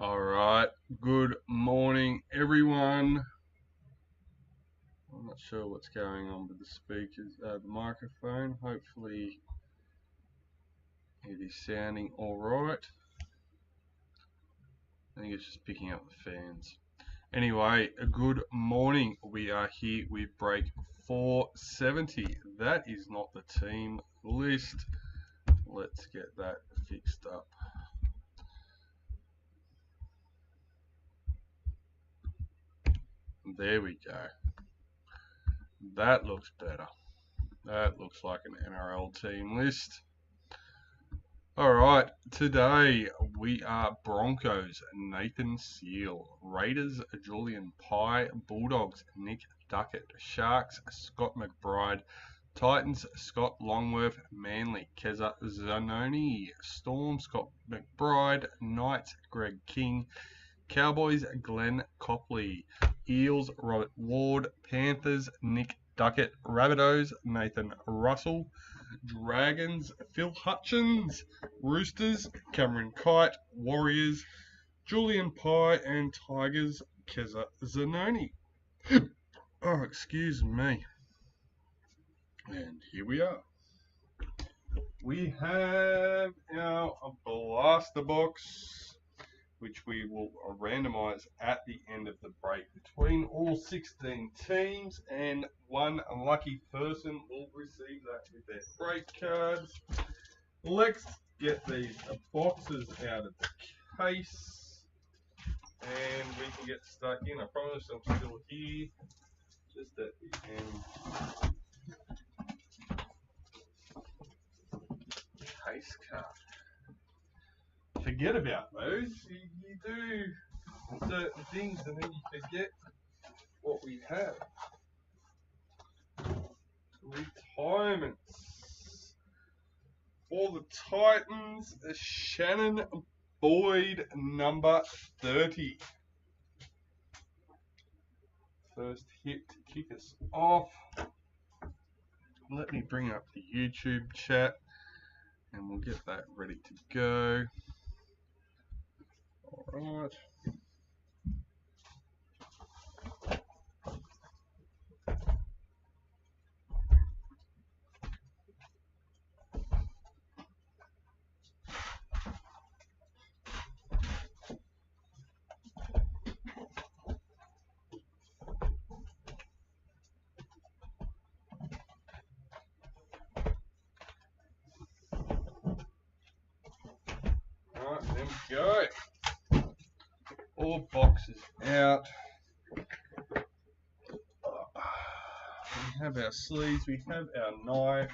Alright, good morning everyone. I'm not sure what's going on with the speakers, the microphone. Hopefully it is sounding alright. I think it's just picking up the fans. Anyway, a good morning. We are here with break 470. That is not the team list. Let's get that fixed up. There we go. That looks better. That looks like an NRL team list. Alright, today we are Broncos, Nathan Seal, Raiders, Julian Pye, Bulldogs, Nick Duckitt, Sharks, Scott McBryde, Titans, Scott Longworth, Manly, Kezza, Zanoni, Storm, Scott McBryde, Knights, Greg King, Cowboys, Glenn Copley, Eels, Robert Ward, Panthers, Nick Duckitt, Rabbitohs, Nathan Russell, Dragons, Phil Hutchins, Roosters, Cameron Kite, Warriors, Julian Pye, and Tigers, Kezza Zanoni. Oh, excuse me. And here we are. We have our blaster box, which we will randomise at the end of the break between all 16 teams, and one lucky person will receive that with their break cards. Let's get these boxes out of the case and we can get stuck in. I promise I'm still here, just at the end. Case card. Forget about those. You do certain things and then you forget what we have. Retirements. For the Titans, Shannon Boyd, number 30. First hit to kick us off. Let me bring up the YouTube chat and we'll get that ready to go. Alright. There we go. All boxes out. We have our sleeves, we have our knife.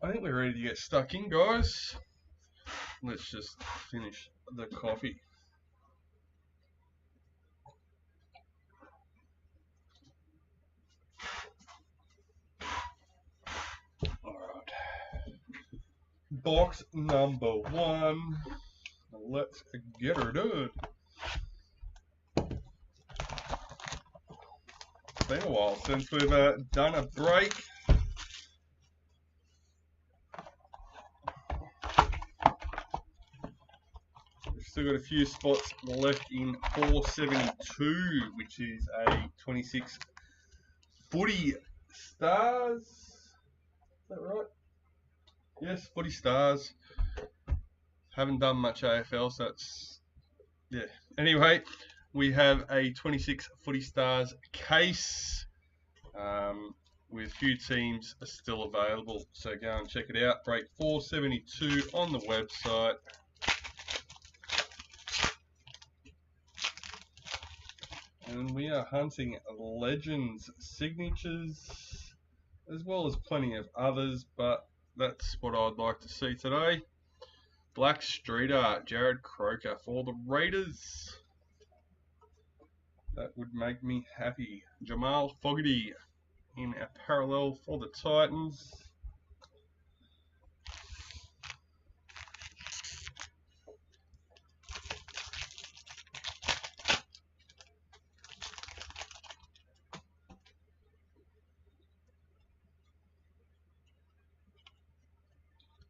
I think we're ready to get stuck in, guys. Let's just finish the coffee. Alright. Box number 1. Let's get her done. It's been a while since we've done a break. We've still got a few spots left in 472, which is a 26 footy stars. Is that right? Yes, footy stars. Haven't done much AFL, so that's, yeah. Anyway, we have a 26 footy stars case with a few teams still available. So go and check it out. Break 472 on the website. And we are hunting legends signatures as well as plenty of others, but that's what I'd like to see today. Black Street Art, Jared Croker for the Raiders. That would make me happy. Jamal Fogarty in a parallel for the Titans.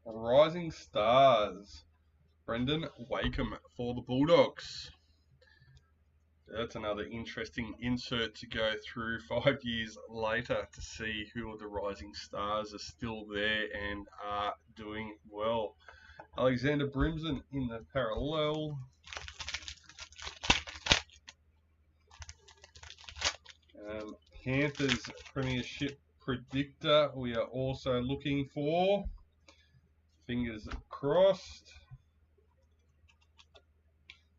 Rising Stars. Brendan Wakeham for the Bulldogs. That's another interesting insert to go through 5 years later to see who of the rising stars are still there and are doing well. Alexander Brimson in the parallel. Panthers Premiership predictor we are also looking for. Fingers crossed.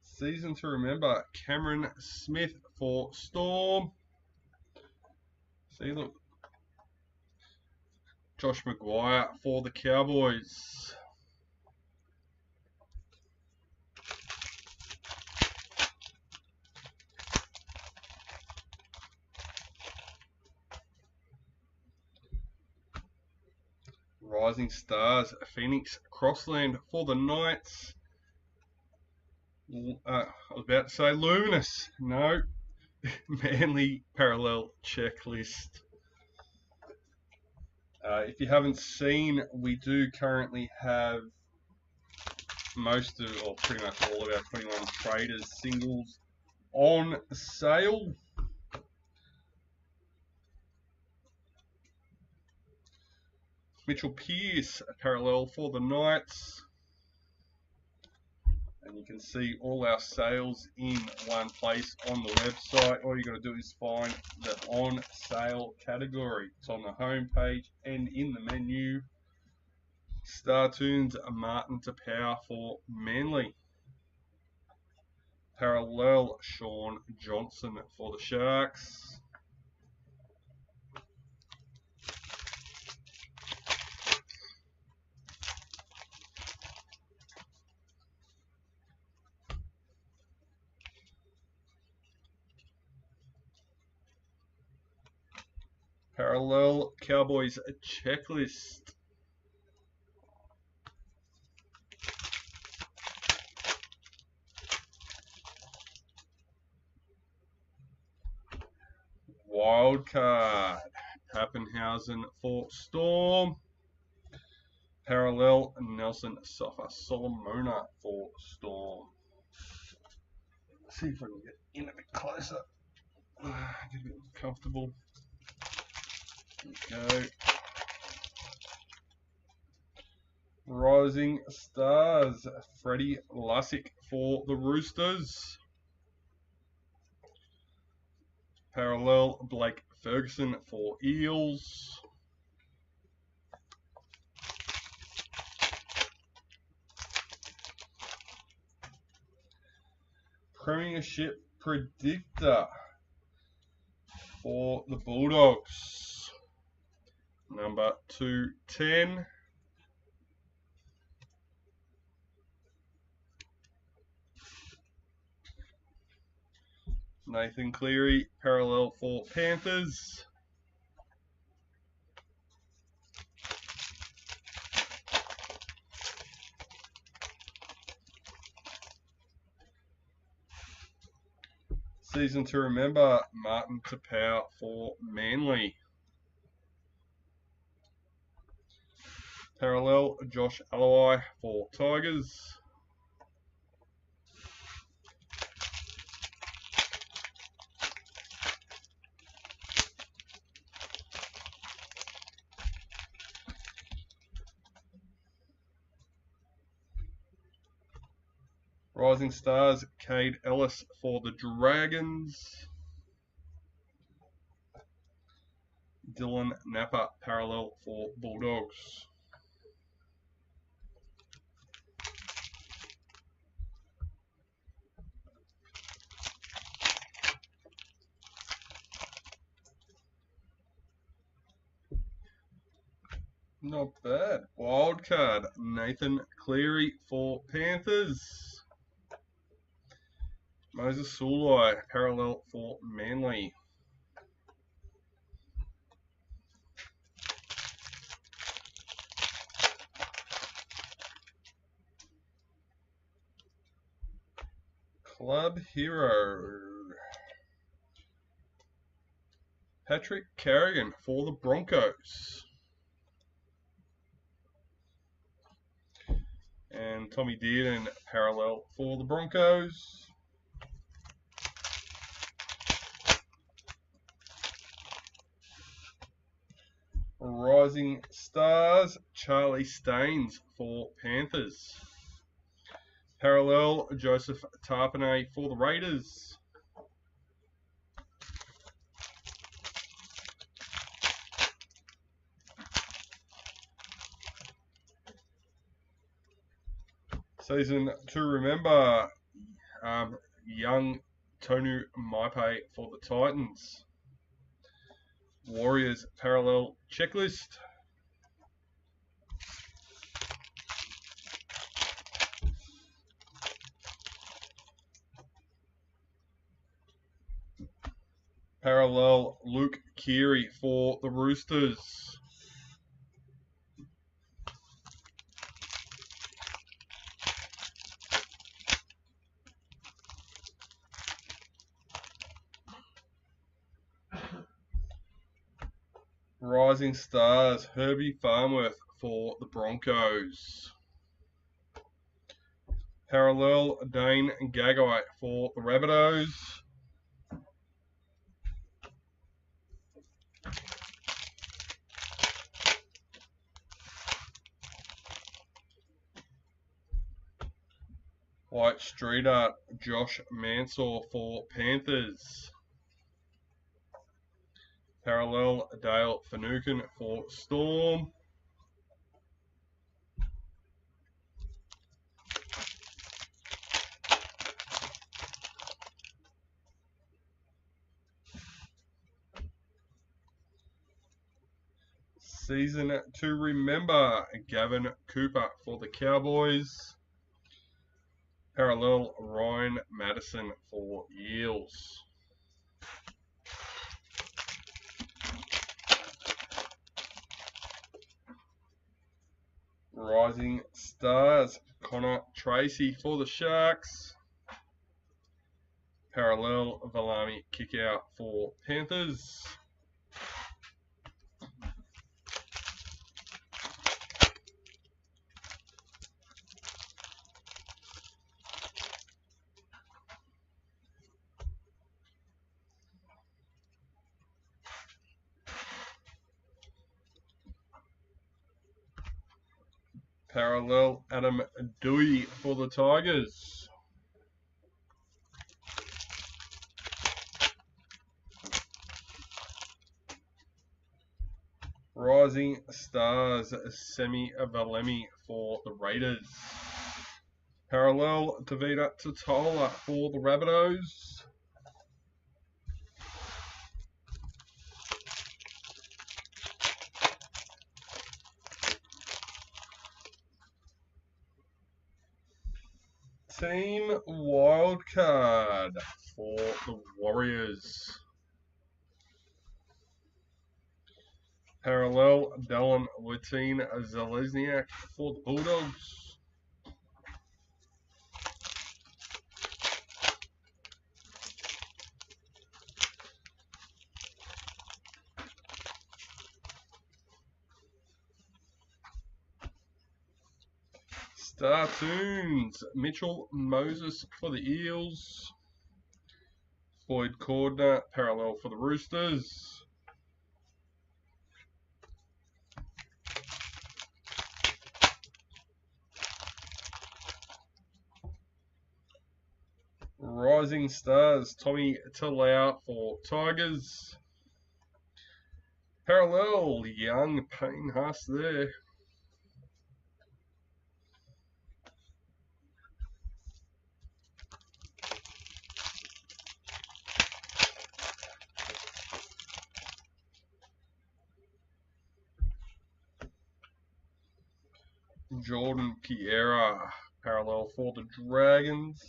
Season to remember, Cameron Smith for Storm. See, look. Josh McGuire for the Cowboys. Rising Stars, Phoenix Crossland for the Knights. I was about to say Luminous. No. Manly parallel checklist. If you haven't seen, we do currently have most of, or pretty much all of our 21 Traders singles on sale. Mitchell Pearce, a parallel for the Knights. And you can see all our sales in one place on the website. All you got to do is find the on sale category. It's on the home page and in the menu. Star Tunes, Martin to Power for Manly. Parallel, Sean Johnson for the Sharks. Parallel, Cowboys checklist. Wildcard, Pappenhausen for Storm. Parallel, Nelson Sofa Solomona for Storm. Let's see if I can get in a bit closer. Get a bit comfortable. There we go. Rising Stars, Freddie Lussick for the Roosters. Parallel, Blake Ferguson for Eels. Premiership predictor for the Bulldogs. Number 210. Nathan Cleary, parallel for Panthers. Season to remember, Martin Tapau for Manly. Parallel, Josh Alloy for Tigers. Rising Stars, Cade Ellis for the Dragons. Dylan Napa, parallel for Bulldogs. Not bad. Wildcard, Nathan Cleary for Panthers. Moses Sulai, parallel for Manly. Club Hero, Patrick Carrigan for the Broncos. And Tommy Dearden parallel for the Broncos. Rising Stars, Charlie Staines for Panthers. Parallel, Joseph Tarpanay for the Raiders. Season to remember, young Tonu Maipe for the Titans. Warriors parallel checklist. Parallel Luke Keary for the Roosters. Rising Stars, Herbie Farnworth for the Broncos. Parallel, Dane Gagai for the Rabbitohs. White Street Art, Josh Mansour for Panthers. Parallel, Dale Finucane for Storm. Season to remember, Gavin Cooper for the Cowboys. Parallel, Ryan Madison for Eels. Rising Stars, Connor Tracy for the Sharks. Parallel, Valami Kickout for Panthers. Parallel, Adam Dewey for the Tigers. Rising Stars, Semi Valemi for the Raiders. Parallel, Tavita Totola for the Rabbitohs. Team Wildcard for the Warriors. Parallel, Dylan Witeen Zalesniak for the Bulldogs. Startoons, Mitchell Moses for the Eels. Boyd Cordner, parallel for the Roosters. Rising Stars, Tommy Talau for Tigers. Parallel, young Payne Haas there. Jordan Kiera, parallel for the Dragons.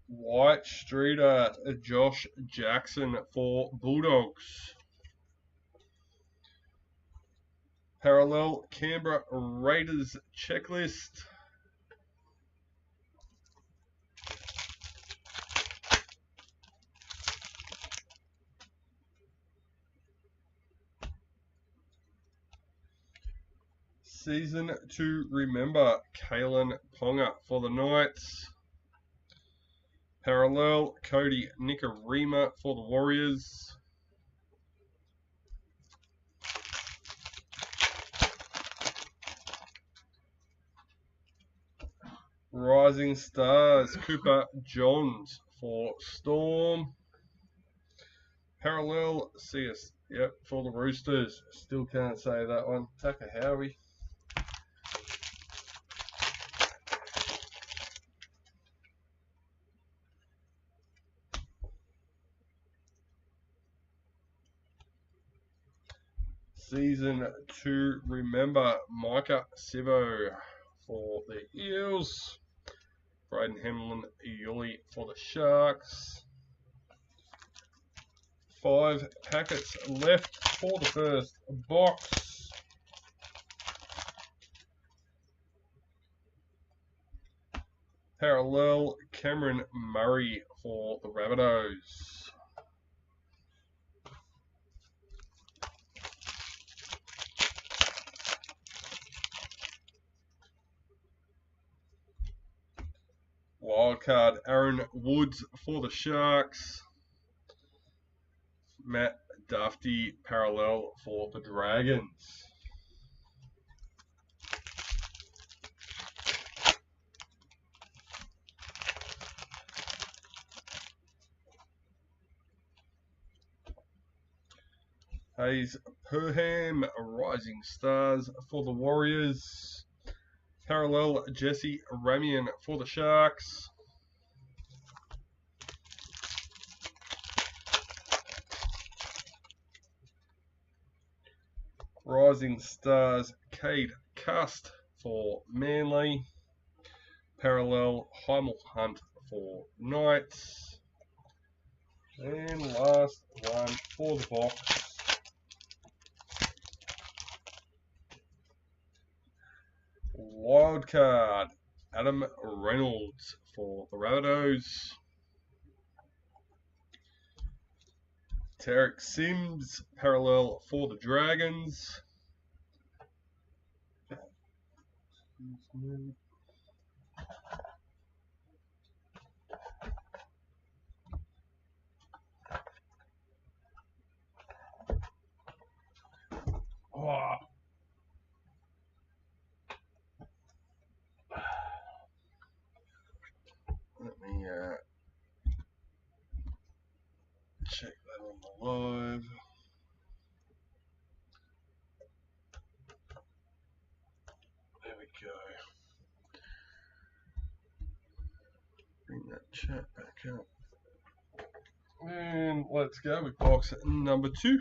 White Streeter, Josh Jackson for Bulldogs. Parallel, Canberra Raiders checklist. Season to remember, Kalen Ponga for the Knights. Parallel, Cody Nikarima for the Warriors. Rising Stars, Cooper Johns for Storm. Parallel, CS, yep, for the Roosters. Still can't say that one. Tucker Howie. Season to remember, Micah Sivo for the Eels. Braden Hemlin Yuli for the Sharks. 5 packets left for the first box. Parallel, Cameron Murray for the Rabbitohs. Wildcard, Aaron Woods for the Sharks. Matt Dufty, parallel for the Dragons. Hayes Perham, Rising Stars for the Warriors. Parallel, Jesse Ramian for the Sharks. Rising Stars, Cade Cust for Manly. Parallel, Heimel Hunt for Knights. And last one for the box. Wildcard, Adam Reynolds for the Rabbitohs. Tarek Sims, parallel for the Dragons. Oh. Let me check that on the live. There we go. Bring that chat back up. And let's go with box number 2.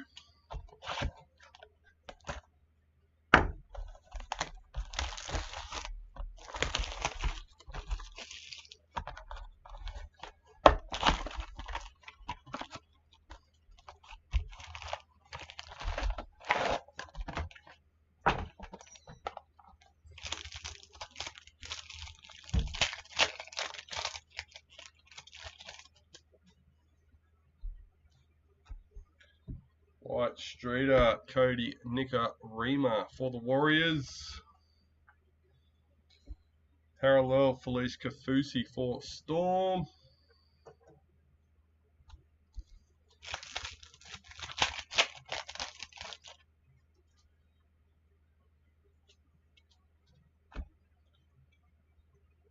White Streeter, Cody Nikarima for the Warriors. Parallel, Felice Kafusi for Storm.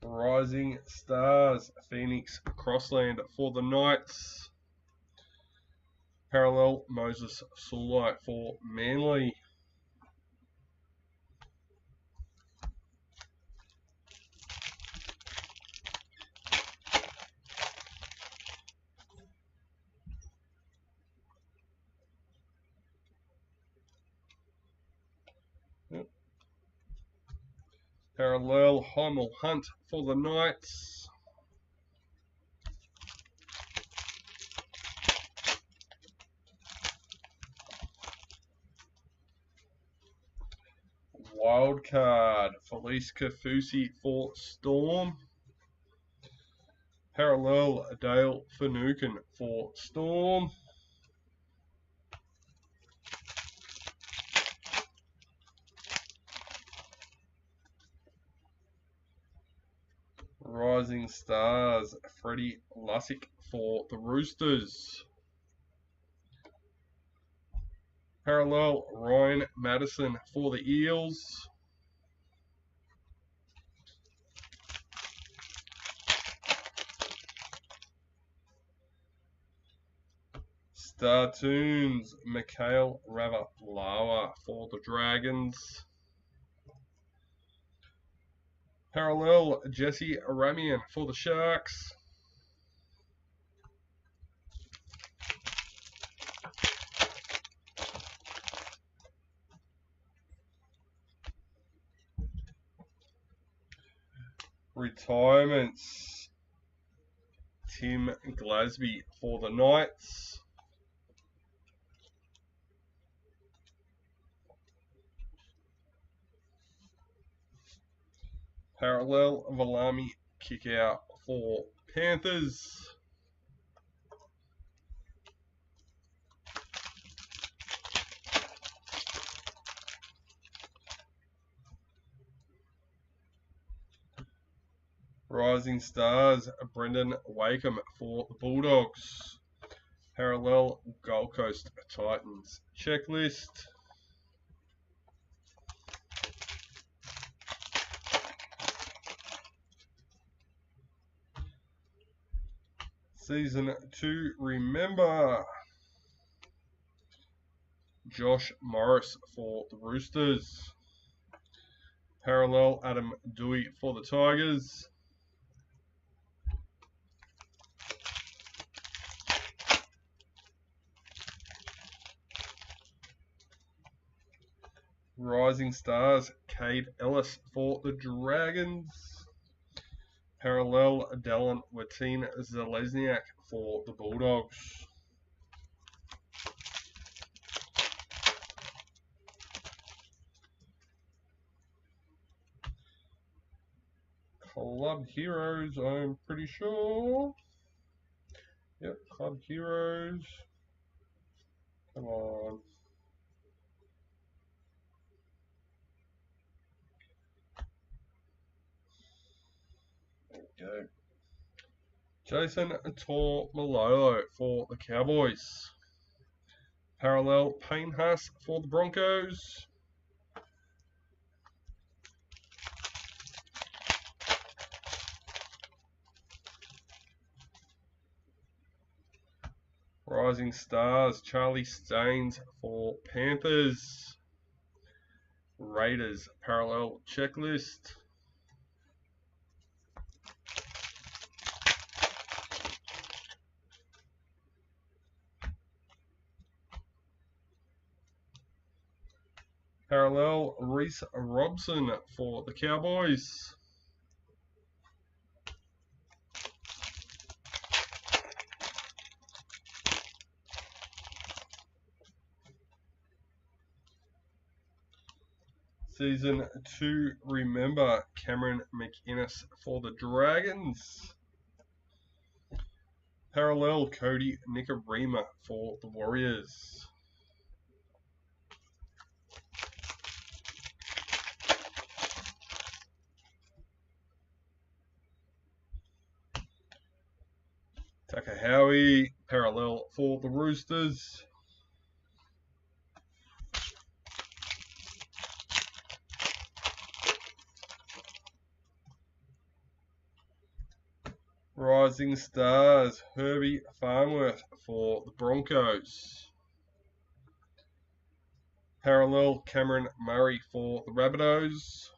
Rising Stars, Phoenix Crossland for the Knights. Parallel, Moses Sulai for Manly. Parallel, Heimel Hunt for the Knights. Wildcard, Felice Kafusi for Storm. Parallel, Dale Finucane for Storm. Rising Stars, Freddie Lussick for the Roosters. Parallel, Ryan Madison for the Eels. Star Tunes, Mikhail Ravalawa for the Dragons. Parallel, Jesse Ramian for the Sharks. Retirements, Tim Glasby for the Knights. Parallel, Valami kick out for Panthers. Rising Stars, Brendan Wakeham for the Bulldogs. Parallel, Gold Coast Titans. Checklist. Season 2, remember. Josh Morris for the Roosters. Parallel, Adam Dewey for the Tigers. Rising Stars, Cade Ellis for the Dragons. Parallel, Dallin Watine-Zelezniak for the Bulldogs. Club Heroes, I'm pretty sure. Yep, Club Heroes. Come on. There we go. Jason Tormalolo for the Cowboys. Parallel, Payne Haas for the Broncos. Rising Stars, Charlie Staines for Panthers. Raiders, parallel checklist. Parallel, Reece Robson for the Cowboys. Season 2, remember, Cameron McInnes for the Dragons. Parallel, Cody Nikorima for the Warriors. Takahowie, parallel for the Roosters. Rising Stars, Herbie Farnworth for the Broncos. Parallel, Cameron Murray for the Rabbitohs.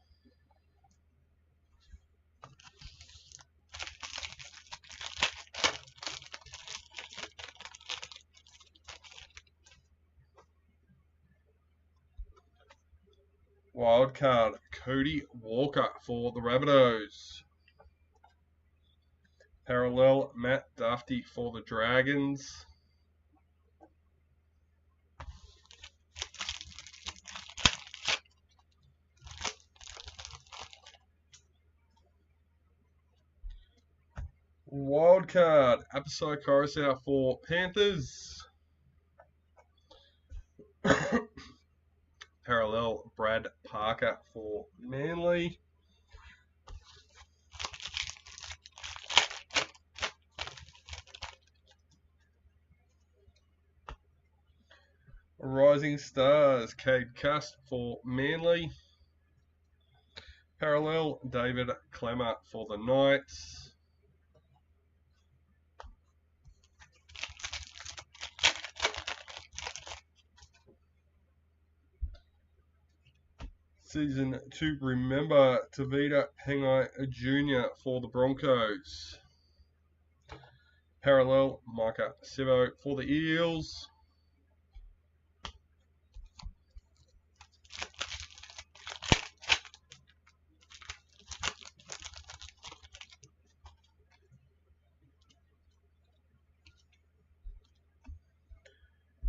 Wildcard, Cody Walker for the Rabbitohs. Parallel, Matt Duffy for the Dragons. Wildcard, Apisai Coruscant for Panthers. Parallel, Brad Parker for Manly. Rising Stars, Cade Cust for Manly. Parallel, David Clemmer for the Knights. Season 2 Remember, Tavita Pengai Jr. for the Broncos. Parallel, Micah Sivo for the Eels.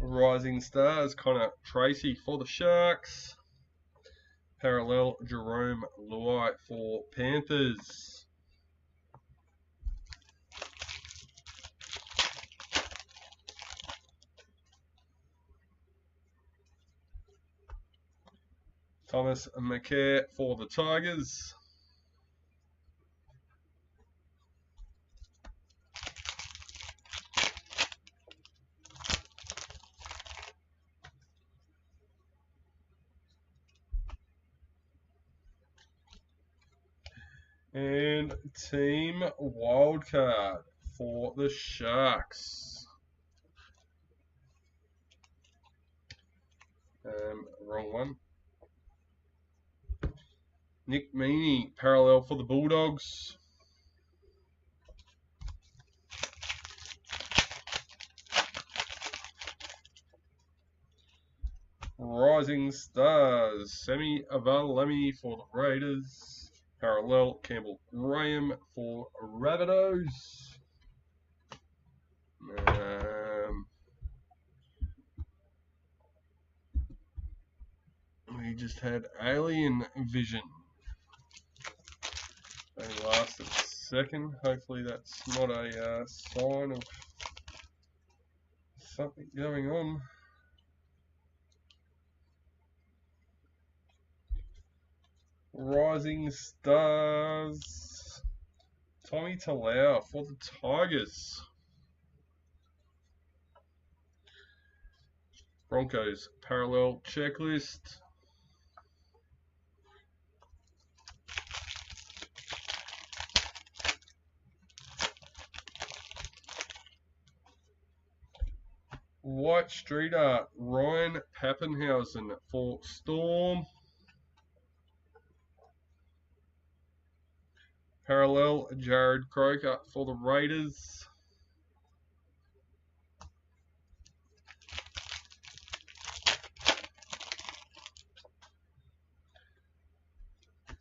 Rising Stars, Connor Tracy for the Sharks. Parallel, Jerome Luai for Panthers. Thomas McCare for the Tigers. And Team Wildcard for the Sharks. Wrong one. Nick Meaney, parallel for the Bulldogs. Rising Stars, Semi Avalemi for the Raiders. Parallel, Campbell Graham for Rabbitohs. We just had Alien Vision. They lasted a second. Hopefully that's not a sign of something going on. Rising Stars, Tommy Talau for the Tigers. Broncos, parallel checklist. White Street Art, Ryan Pappenhausen for Storm. Parallel, Jared Croker for the Raiders.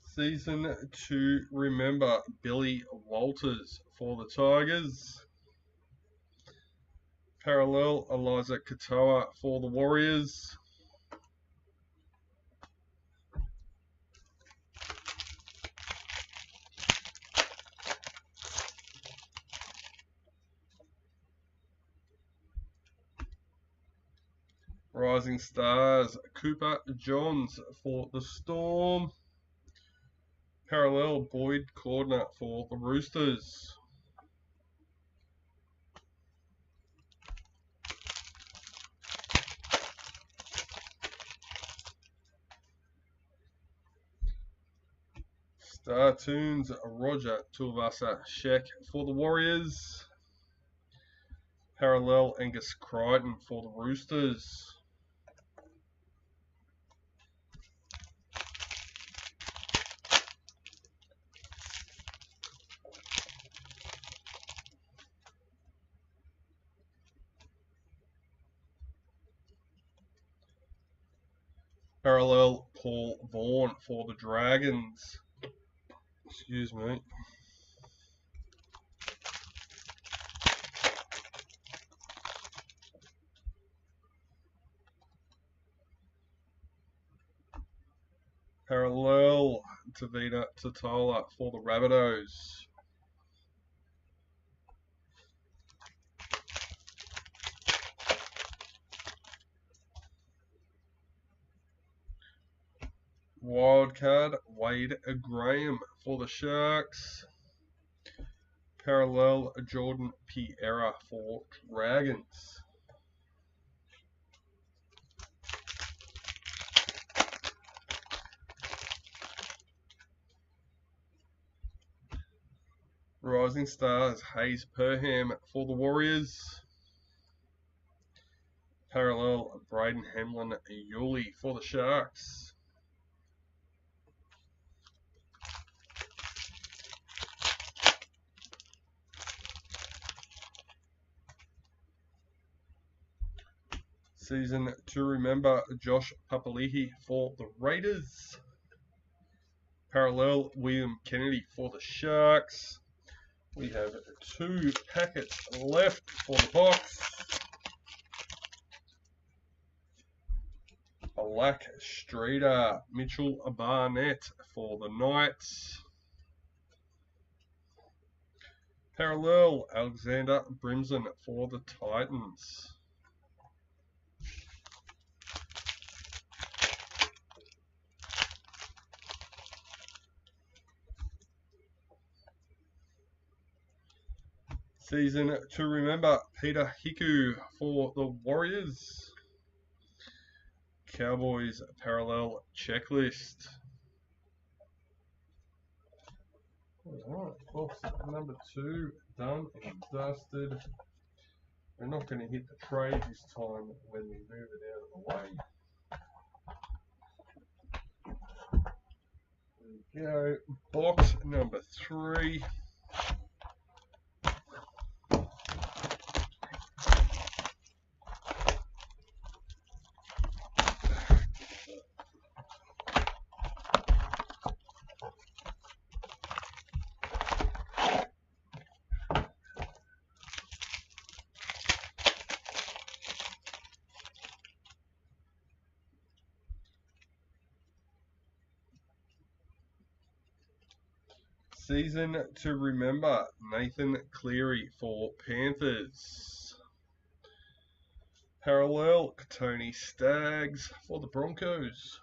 Season 2 Remember, Billy Walters for the Tigers. Parallel, Eliza Katoa for the Warriors. Rising Stars, Cooper Johns for the Storm. Parallel, Boyd Cordner for the Roosters. Star Tunes, Roger Tuivasa Sheck for the Warriors. Parallel, Angus Crichton for the Roosters. Parallel, Paul Vaughan for the Dragons. Excuse me. Parallel, Tavita Totola for the Rabbitohs. Wildcard, Wade Graham for the Sharks. Parallel, Jordan Piera for Dragons. Rising Stars, Hayes Perham for the Warriors. Parallel, Braden Hamlin Yuli for the Sharks. Season to remember, Josh Papali'i for the Raiders. Parallel, William Kennedy for the Sharks. We have 2 packets left for the box. Black Streeter, Mitchell Barnett for the Knights. Parallel, Alexander Brimson for the Titans. Season to remember, Peter Hiku for the Warriors. Cowboys parallel checklist. Alright, box number 2 done and dusted. We're not going to hit the trade this time when we move it out of the way. There we go. Box number 3. Season to remember, Nathan Cleary for Panthers. Parallel, Tony Staggs for the Broncos.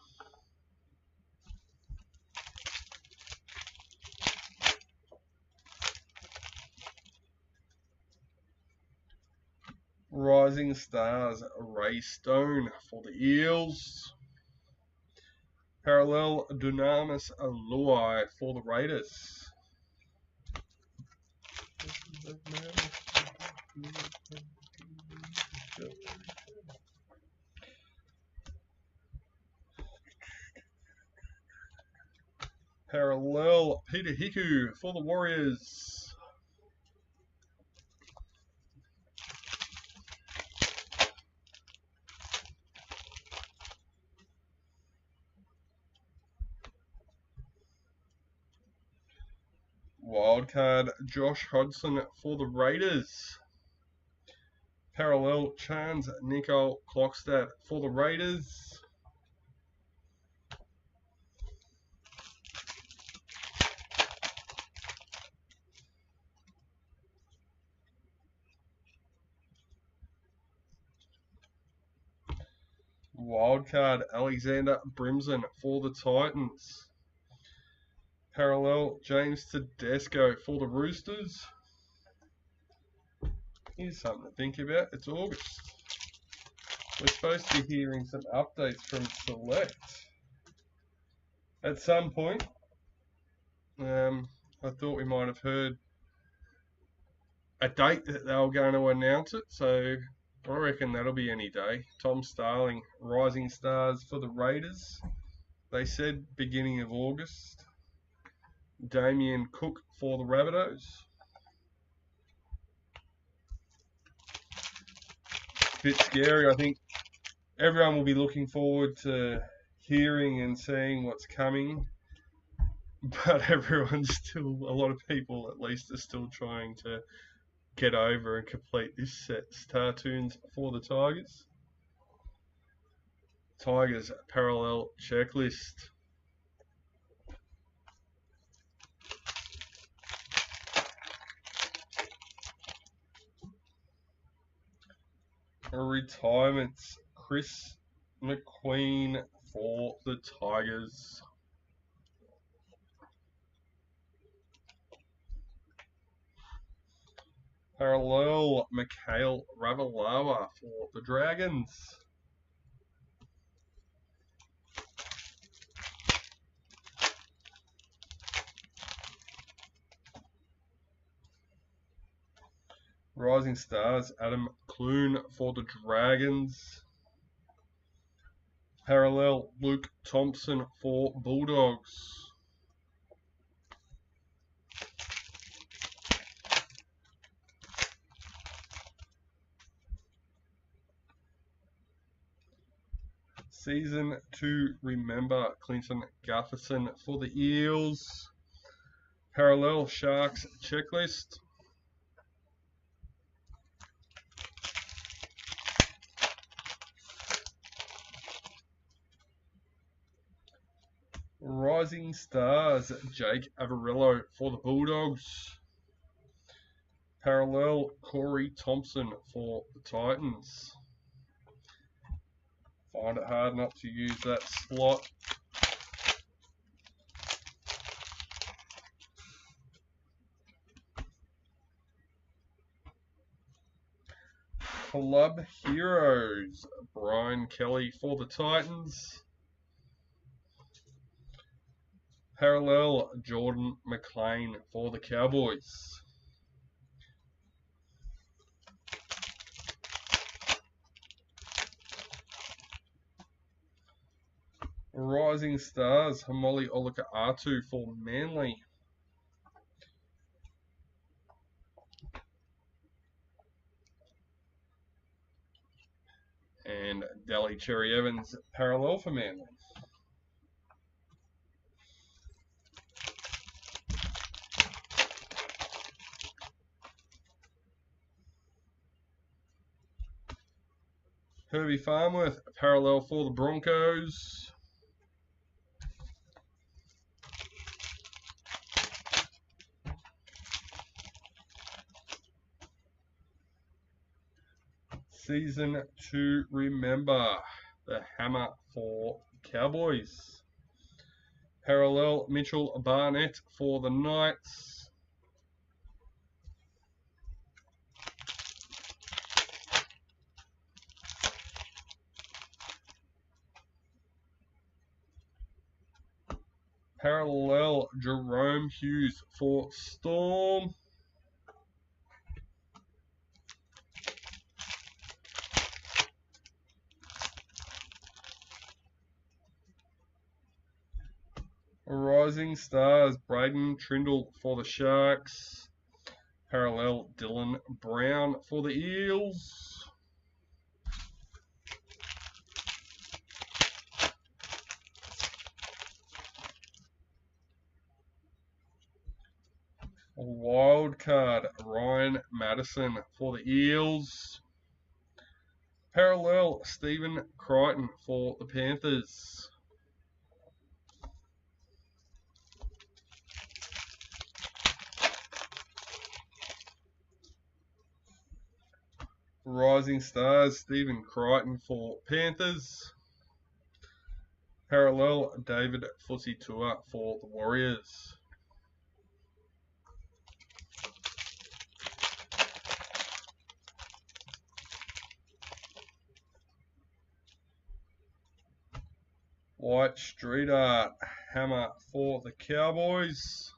Rising Stars, Ray Stone for the Eels. Parallel, Dunamis Luai for the Raiders. Parallel, Peter Hiku for the Warriors. Wildcard, Josh Hodgson for the Raiders. Parallel, Chance Nicole Clockstad for the Raiders. Wildcard, Alexander Brimson for the Titans. Parallel, James Tedesco for the Roosters. Here's something to think about. It's August. We're supposed to be hearing some updates from Select at some point. I thought we might have heard a date that they were going to announce it, so I reckon that'll be any day. Tom Starling, Rising Stars for the Raiders. They said beginning of August. Damien Cook for the Rabbitohs. Bit scary. I think everyone will be looking forward to hearing and seeing what's coming, but everyone's still, a lot of people at least, are still trying to get over and complete this set. Cartoons for the Tigers. Tigers parallel checklist. Retirements, Chris McQueen for the Tigers. Parallel, Mikhail Ravalawa for the Dragons. Rising Stars, Adam Clune for the Dragons. Parallel, Luke Thompson for Bulldogs. Season to remember, Clinton Gutherson for the Eels. Parallel, Sharks checklist. Rising Stars, Jake Averillo for the Bulldogs. Parallel, Corey Thompson for the Titans. Find it hard not to use that slot. Club Heroes, Brian Kelly for the Titans. Parallel, Jordan McLean for the Cowboys. Rising Stars, Hamoli Olaka-Atu for Manly. And Delhi Cherry Evans, parallel for Manly. Herbie Farmworth, parallel for the Broncos. Season to remember, the hammer for Cowboys. Parallel, Mitchell Barnett for the Knights. Parallel, Jerome Hughes for Storm. Rising Stars, Braden Trindle for the Sharks. Parallel, Dylan Brown for the Eels. Wildcard, Ryan Madison for the Eels. Parallel, Stephen Crichton for the Panthers. Rising Stars, Stephen Crichton for Panthers. Parallel, David Fusitu'a for the Warriors. White Street Art, hammer for the Cowboys.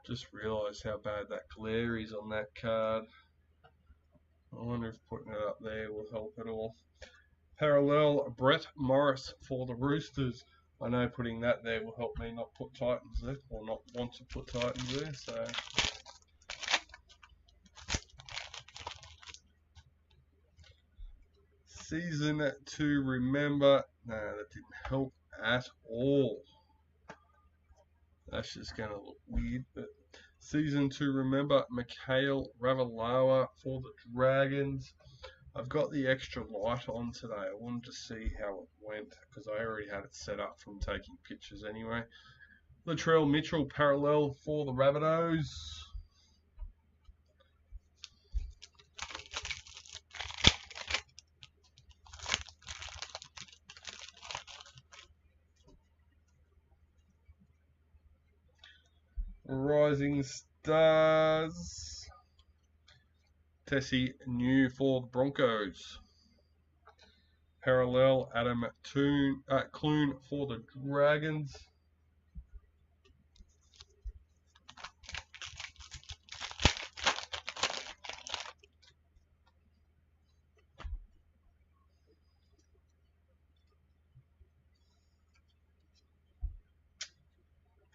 Just realised how bad that glare is on that card. I wonder if putting it up there will help at all. Parallel, Brett Morris for the Roosters. I know putting that there will help me not put Titans there, or not want to put Titans there, so... Season to remember. No, that didn't help at all. That's just going to look weird, but season to remember, Mikhail Ravalawa for the Dragons. I've got the extra light on today. I wanted to see how it went because I already had it set up from taking pictures anyway. Latrell Mitchell, parallel for the Rabbitohs. Rising Stars, Tessie New for the Broncos. Parallel, Adam Clune for the Dragons.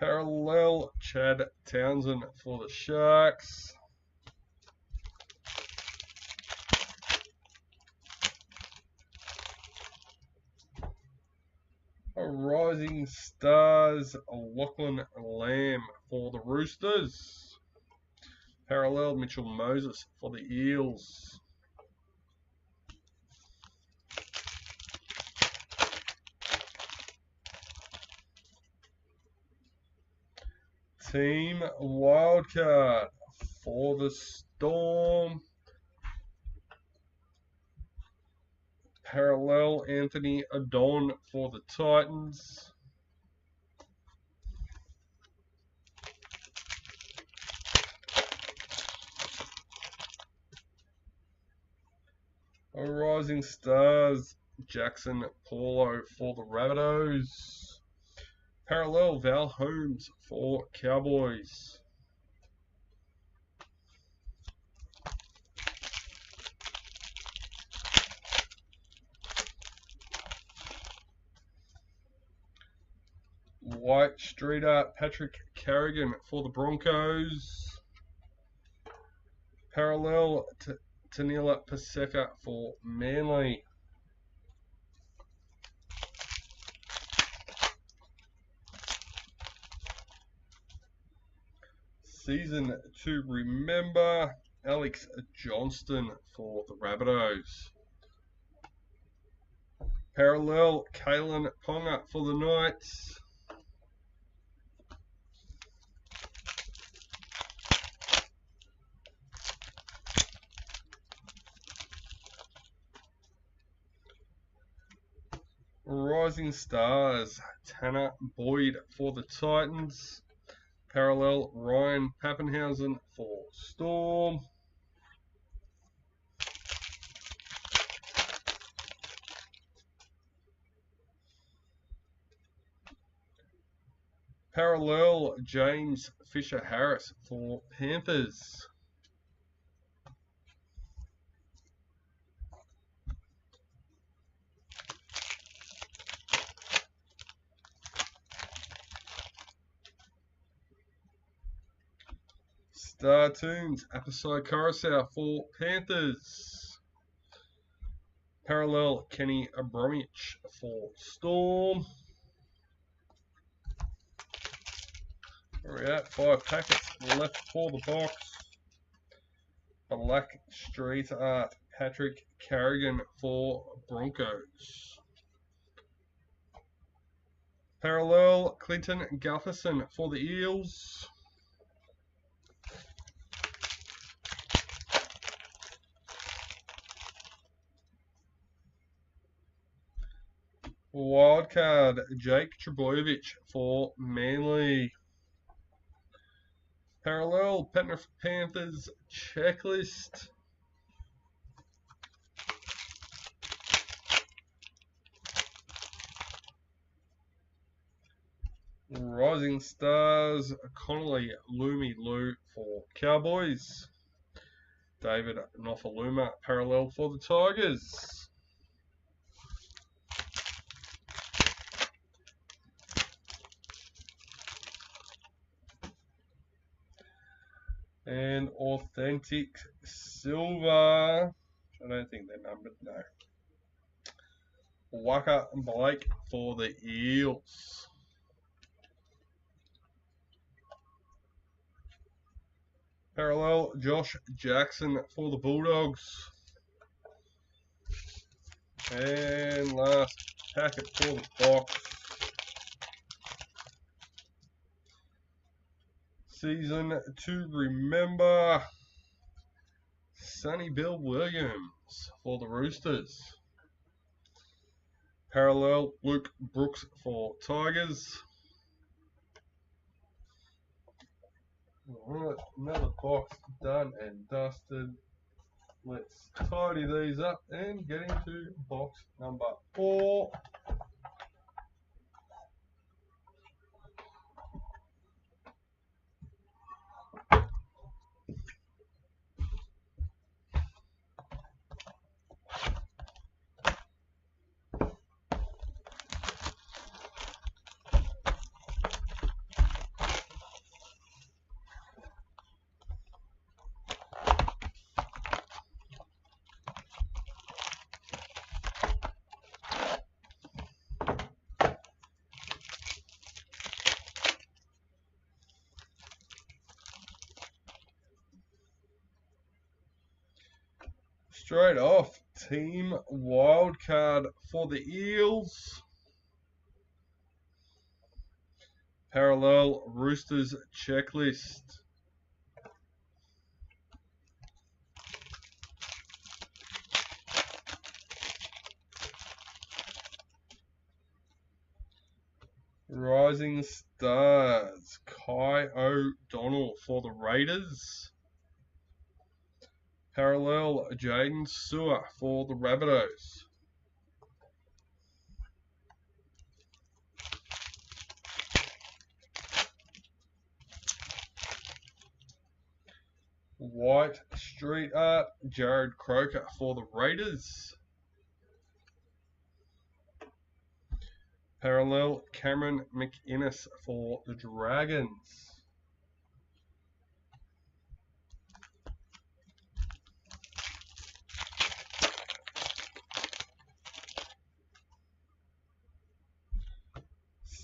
Parallel Chad Townsend for the Sharks. Rising Stars Lachlan Lamb for the Roosters. Parallel Mitchell Moses for the Eels. Team Wildcard for the Storm. Parallel Anthony Adon for the Titans. Rising Stars Jackson Paulo for the Rabbitohs. Parallel Val Holmes for Cowboys. White Streeter Patrick Carrigan for the Broncos. Parallel Tanila Paseka for Manly. Season to remember Alex Johnston for the Rabbitohs. Parallel Kalen Ponga for the Knights. Rising Stars Tanner Boyd for the Titans. Parallel Ryan Pappenhausen for Storm. Parallel James Fisher Harris for Panthers. Star Tunes Apasai Coruscant for Panthers. Parallel Kenny Abromich for Storm. We're at 5 packets left for the box. Black Street Art Patrick Carrigan for Broncos. Parallel Clinton Gutherson for the Eels. Wildcard Jake Trbojevic for Manly. Parallel Penrith Panthers checklist. Rising Stars Connolly Lumi Lou for Cowboys. David Nofaluma parallel for the Tigers. And Authentic Silver. I don't think they're numbered, no. Waka Blake for the Eels. Parallel Josh Jackson for the Bulldogs. And last packet for the box. Season to remember Sonny Bill Williams for the Roosters. Parallel Luke Brooks for Tigers. Alright, another box done and dusted. Let's tidy these up and get into box number 4. Straight off, team wildcard for the Eels. Parallel Roosters checklist. Rising Stars, Kai O'Donnell for the Raiders. Parallel Jaden Sewer for the Rabbitohs. White Street Art, Jared Croker for the Raiders. Parallel Cameron McInnes for the Dragons.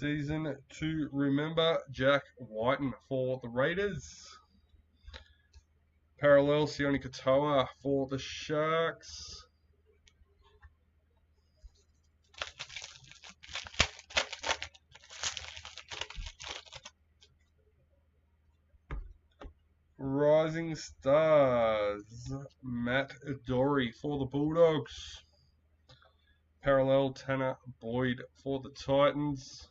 Season 2 Remember, Jack Whiten for the Raiders. Parallel Sione Katoa for the Sharks. Rising Stars, Matt Dory for the Bulldogs. Parallel Tanner Boyd for the Titans.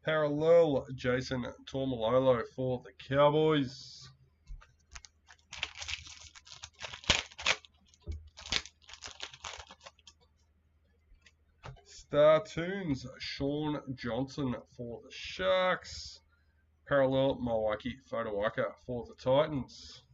Parallel Jason Tormalolo for the Cowboys. Star Tunes Sean Johnson for the Sharks. Parallel Milwaukee Fotowaka for the Titans.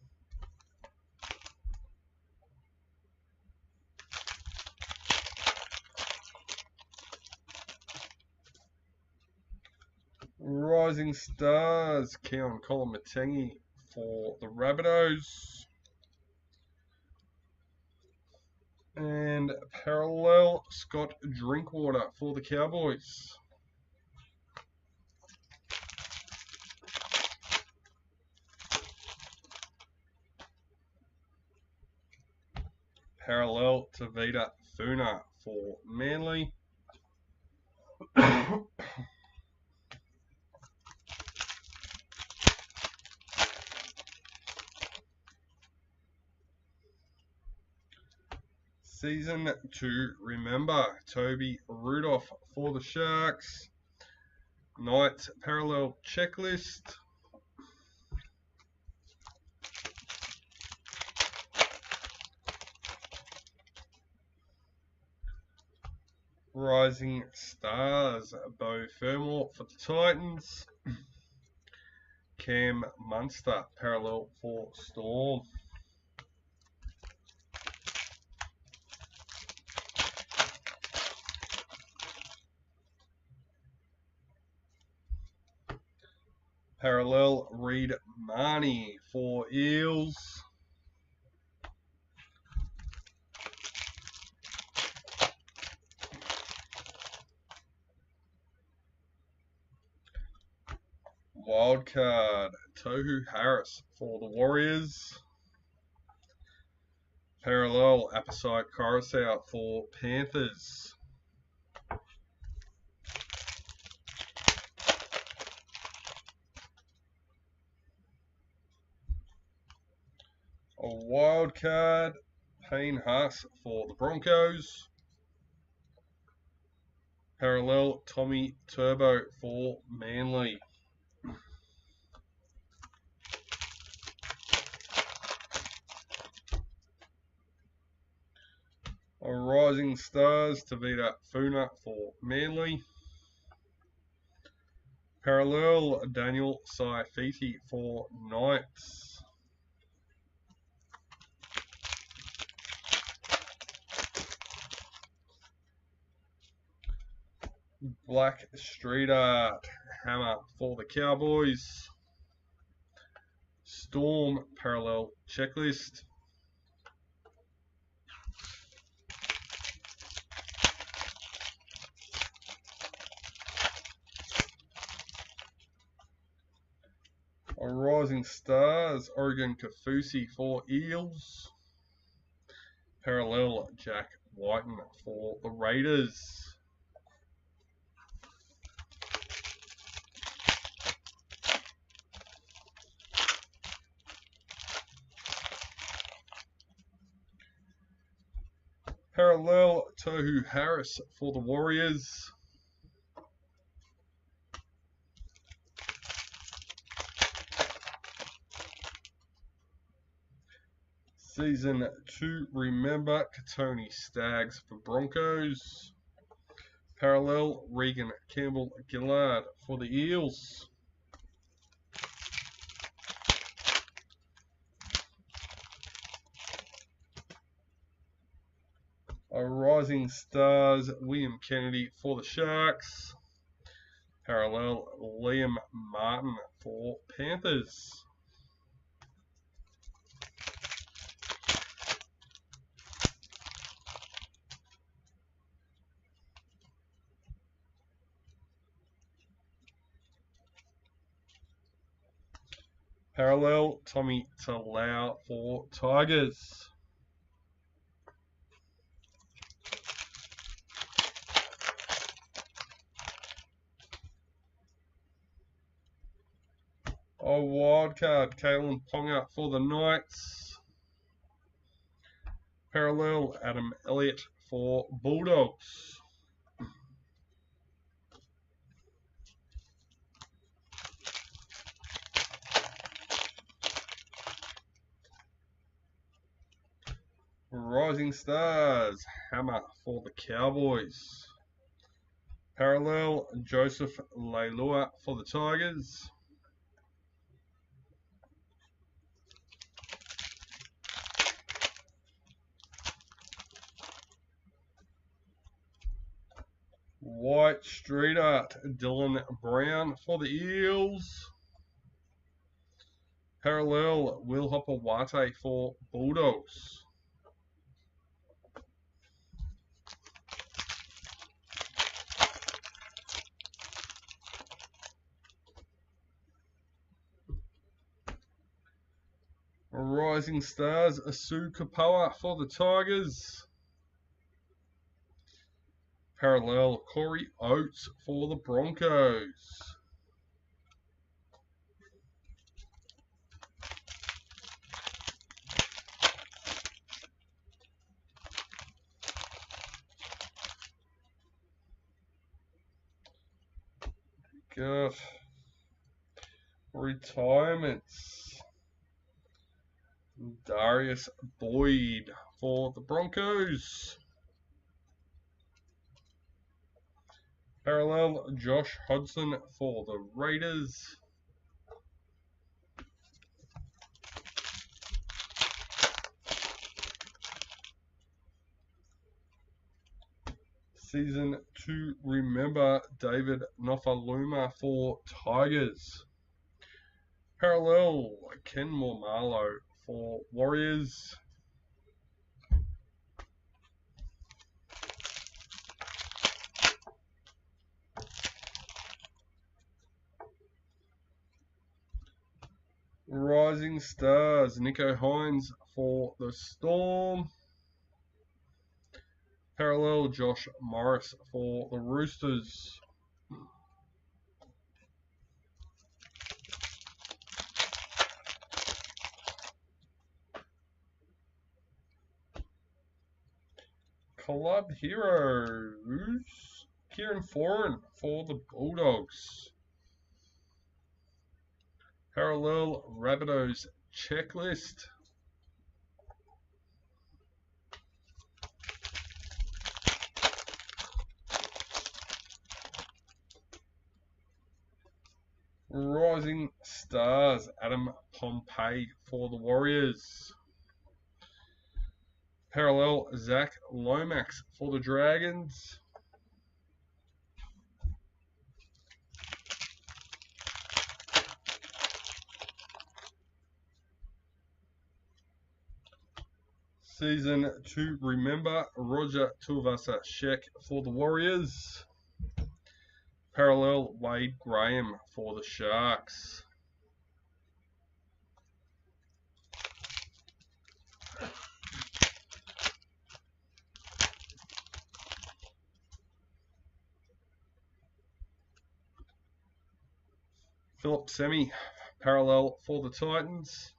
Rising Stars Keon Kolomatangi for the Rabbitohs. And Parallel Scott Drinkwater for the Cowboys. Parallel Tavita Funa for Manly. Season 2 Remember, Toby Rudolph for the Sharks. Knights Parallel Checklist. Rising Stars, Bo Fermor for the Titans. Cam Munster, Parallel for Storm. Parallel Reed Marnie for Eels. Wildcard Tohu Harris for the Warriors. Parallel Apposite Coruscant for Panthers. A wildcard Payne Haas for the Broncos. Parallel Tommy Turbo for Manly. A Rising Stars Tavita Funa for Manly. Parallel Daniel Saifiti for Knights. Black Street Art Hammer for the Cowboys. Storm Parallel Checklist. Rising Stars, Oregon Kafusi for Eels. Parallel, Jack Whiten for the Raiders. Parallel, Tohu Harris for the Warriors. Season 2, remember, Katoni Staggs for Broncos. Parallel, Regan Campbell-Gillard for the Eels. Rising Stars, William Kennedy for the Sharks. Parallel, Liam Martin for Panthers. Parallel, Tommy Talau for Tigers. Wildcard, Kalen Ponga for the Knights. Parallel, Adam Elliott for Bulldogs. Rising Stars, Hammer for the Cowboys. Parallel, Joseph Leilua for the Tigers. White Street Art, Dylan Brown for the Eels. Parallel, Will Hopper Wate for Bulldogs. Rising Stars, Asu Kapoa for the Tigers. Parallel, Corey Oates for the Broncos. Got retirements. Darius Boyd for the Broncos. Parallel, Josh Hodgson for the Raiders. Season 2, remember, David Nofaluma for Tigers. Parallel, Ken Mormalo for Warriors. Rising Stars, Nico Hines for the Storm. Parallel, Josh Morris for the Roosters. Club Heroes, Kieran Foran for the Bulldogs. Parallel, Rabbitohs checklist. Rising Stars, Adam Pompey for the Warriors. Parallel, Zach Lomax for the Dragons. Season 2, remember, Roger Tuivasa-Sheck for the Warriors. Parallel, Wade Graham for the Sharks. Philip Semi, parallel for the Titans.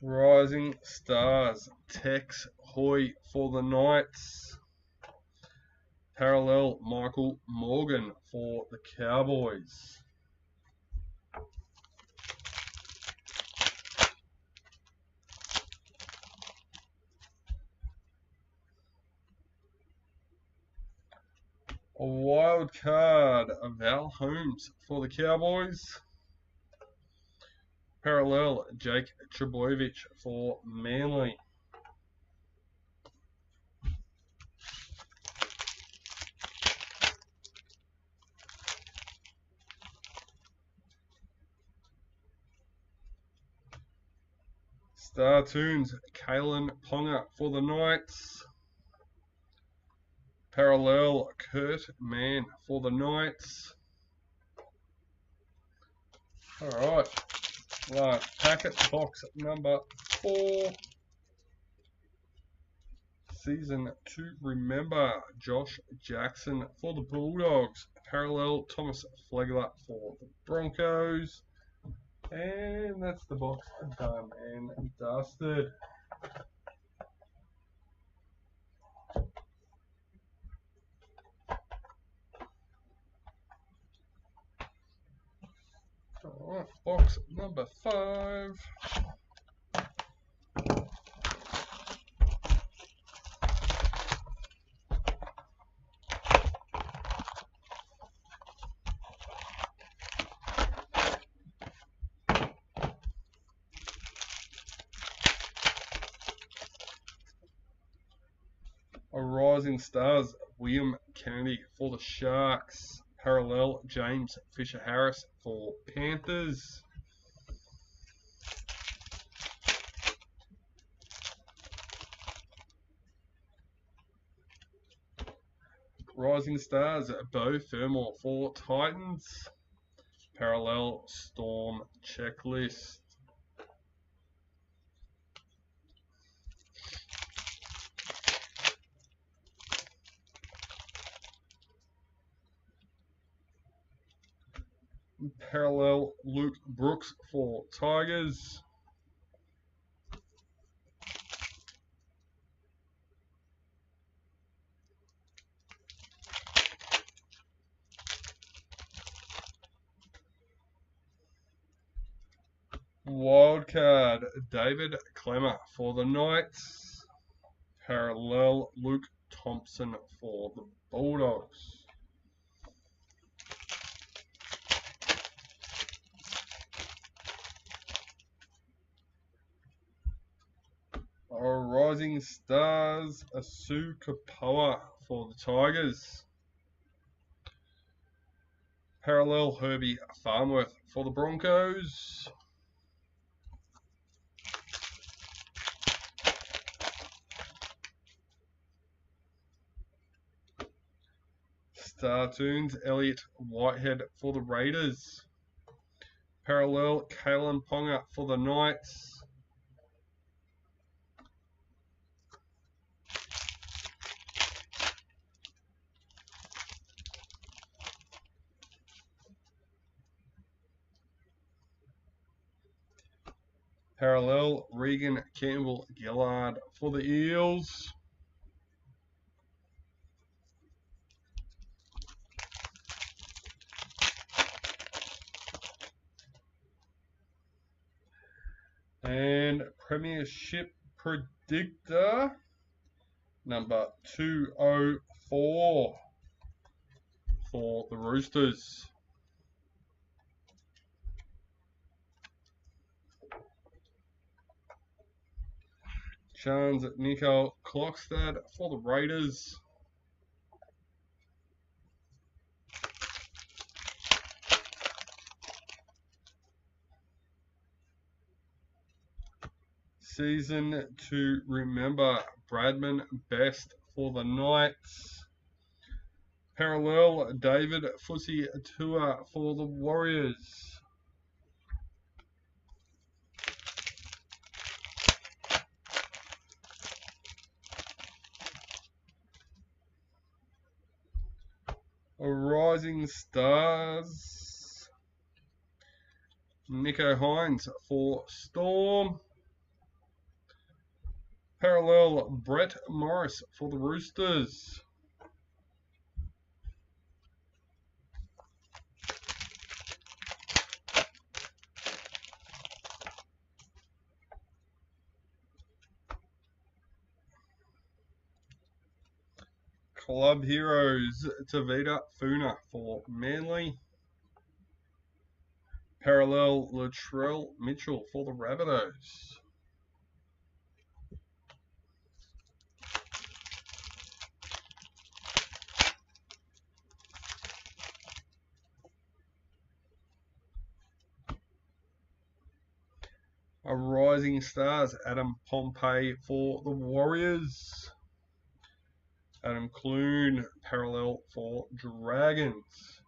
Rising Stars, Tex Hoy for the Knights. Parallel, Michael Morgan for the Cowboys. A wild card, Val Holmes for the Cowboys. Parallel, Jake Trebojevic for Manly. Star Tunes, Kalen Ponga for the Knights. Parallel, Kurt Mann for the Knights. Alright, last packet, box number 4. Season to remember, Josh Jackson for the Bulldogs. Parallel, Thomas Flegler for the Broncos. And that's the box done and dusted. Alright, box number 5. A Rising Stars, William Kennedy for the Sharks. Parallel, James Fisher-Harris for Panthers. Rising Stars, Beau Fermor for Titans. Parallel, Storm Checklist. Parallel, Luke Brooks for Tigers. Wildcard, David Clemmer for the Knights. Parallel, Luke Thompson for the Bulldogs. Our Rising Stars, Asu Kapoa for the Tigers. Parallel, Herbie Farmworth for the Broncos. Star Tunes, Elliot Whitehead for the Raiders. Parallel, Kalen Ponga for the Knights. Parallel, Regan Campbell Gillard for the Eels. And Premiership Predictor, number 204 for the Roosters. Chance Nico Klokstad for the Raiders. Season to remember, Bradman Best for the Knights. Parallel, David Fusi Atua for the Warriors. Rising Stars, Nicho Hynes for Storm. Parallel, Brett Morris for the Roosters. Club Heroes, Tavita Funa for Manly. Parallel, Latrell Mitchell for the Rabbitohs. A Rising Stars, Adam Pompey for the Warriors. Adam Clune, parallel for Dragons.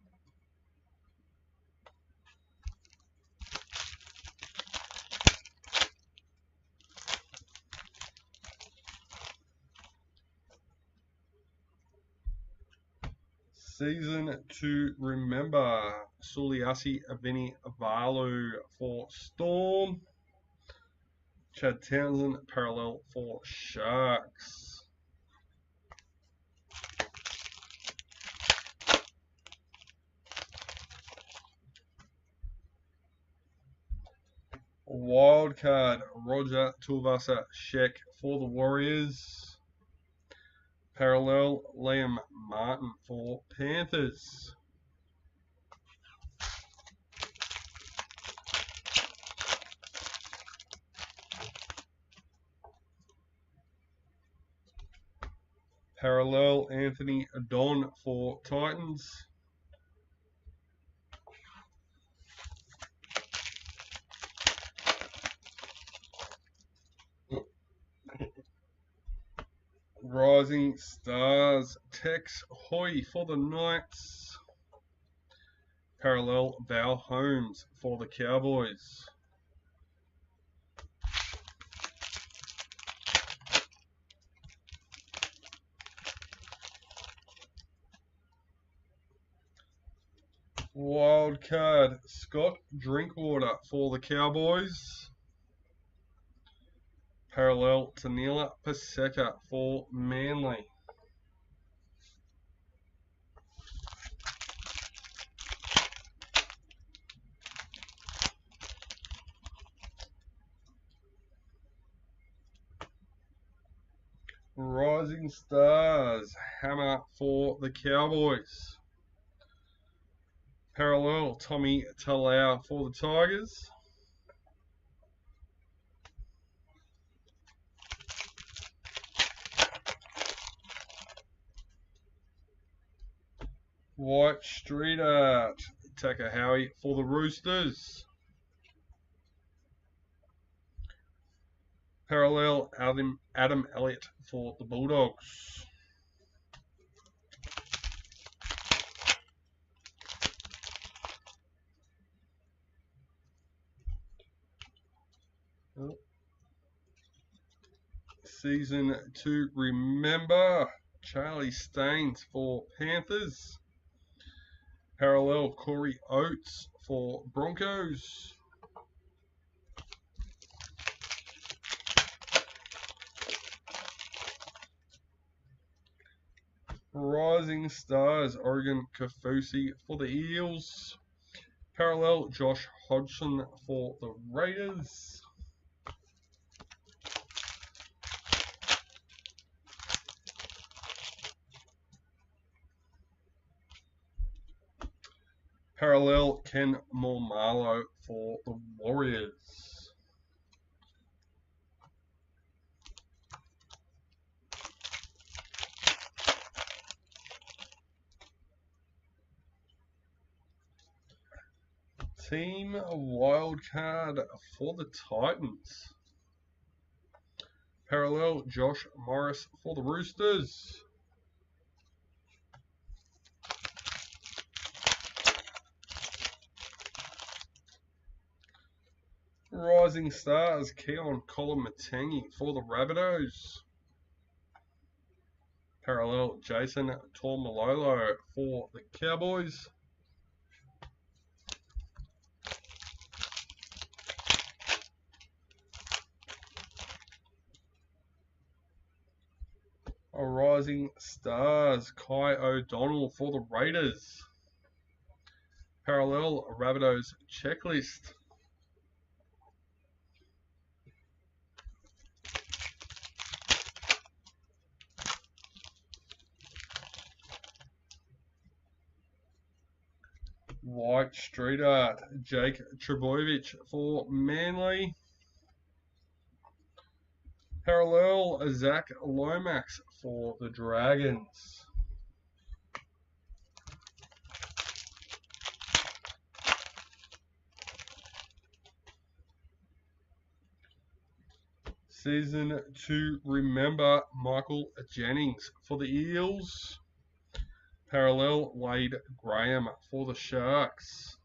Season to remember, Suliasi Avini Avalu for Storm. Chad Townsend, parallel for Sharks. Wildcard, Roger Tuivasa Sheck for the Warriors. Parallel, Liam Martin for Panthers. Parallel, Anthony Don for Titans. Rising Stars, Tex Hoy for the Knights. Parallel, Val Holmes for the Cowboys. Wildcard, Scott Drinkwater for the Cowboys. Parallel, Tanila Paseka for Manly. Rising Stars, Hammer for the Cowboys. Parallel, Tommy Talau for the Tigers. White Street Art, Taka Howie for the Roosters. Parallel, Adam Elliott for the Bulldogs. Season to remember, Charlie Staines for Panthers. Parallel, Corey Oates for Broncos. Rising Stars, Oregon Kafusi for the Eels. Parallel, Josh Hodgson for the Raiders. Parallel, Ken Mormalo for the Warriors. Team Wildcard for the Titans. Parallel, Josh Morris for the Roosters. Rising Stars, Keon Colin Matangi for the Rabbitohs. Parallel Jason Tormalolo for the Cowboys. Rising Stars, Kai O'Donnell for the Raiders. Parallel Rabbitohs checklist. White Street Art, Jake Trebojevic for Manly. Parallel Zach Lomax for the Dragons. Season 2 Remember Michael Jennings for the Eels. Parallel Wade Graham for the Sharks.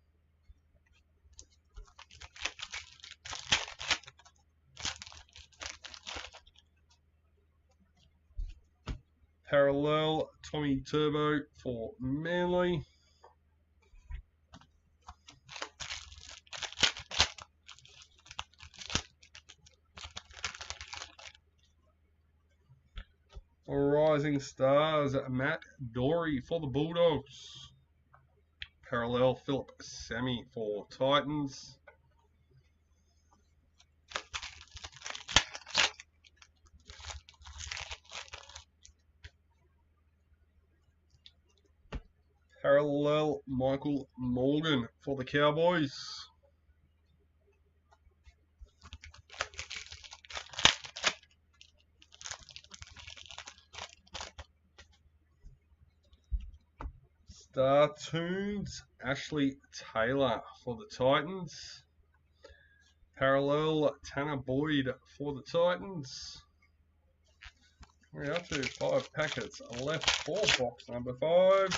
Parallel Tommy Turbo for Manly. Rising Stars, Matt Dory for the Bulldogs. Parallel Philip Sammy for Titans. Parallel Michael Morgan for the Cowboys. Star Tunes, Ashley Taylor for the Titans. Parallel Tanner Boyd for the Titans. We're up to 5 packets left for box number 5.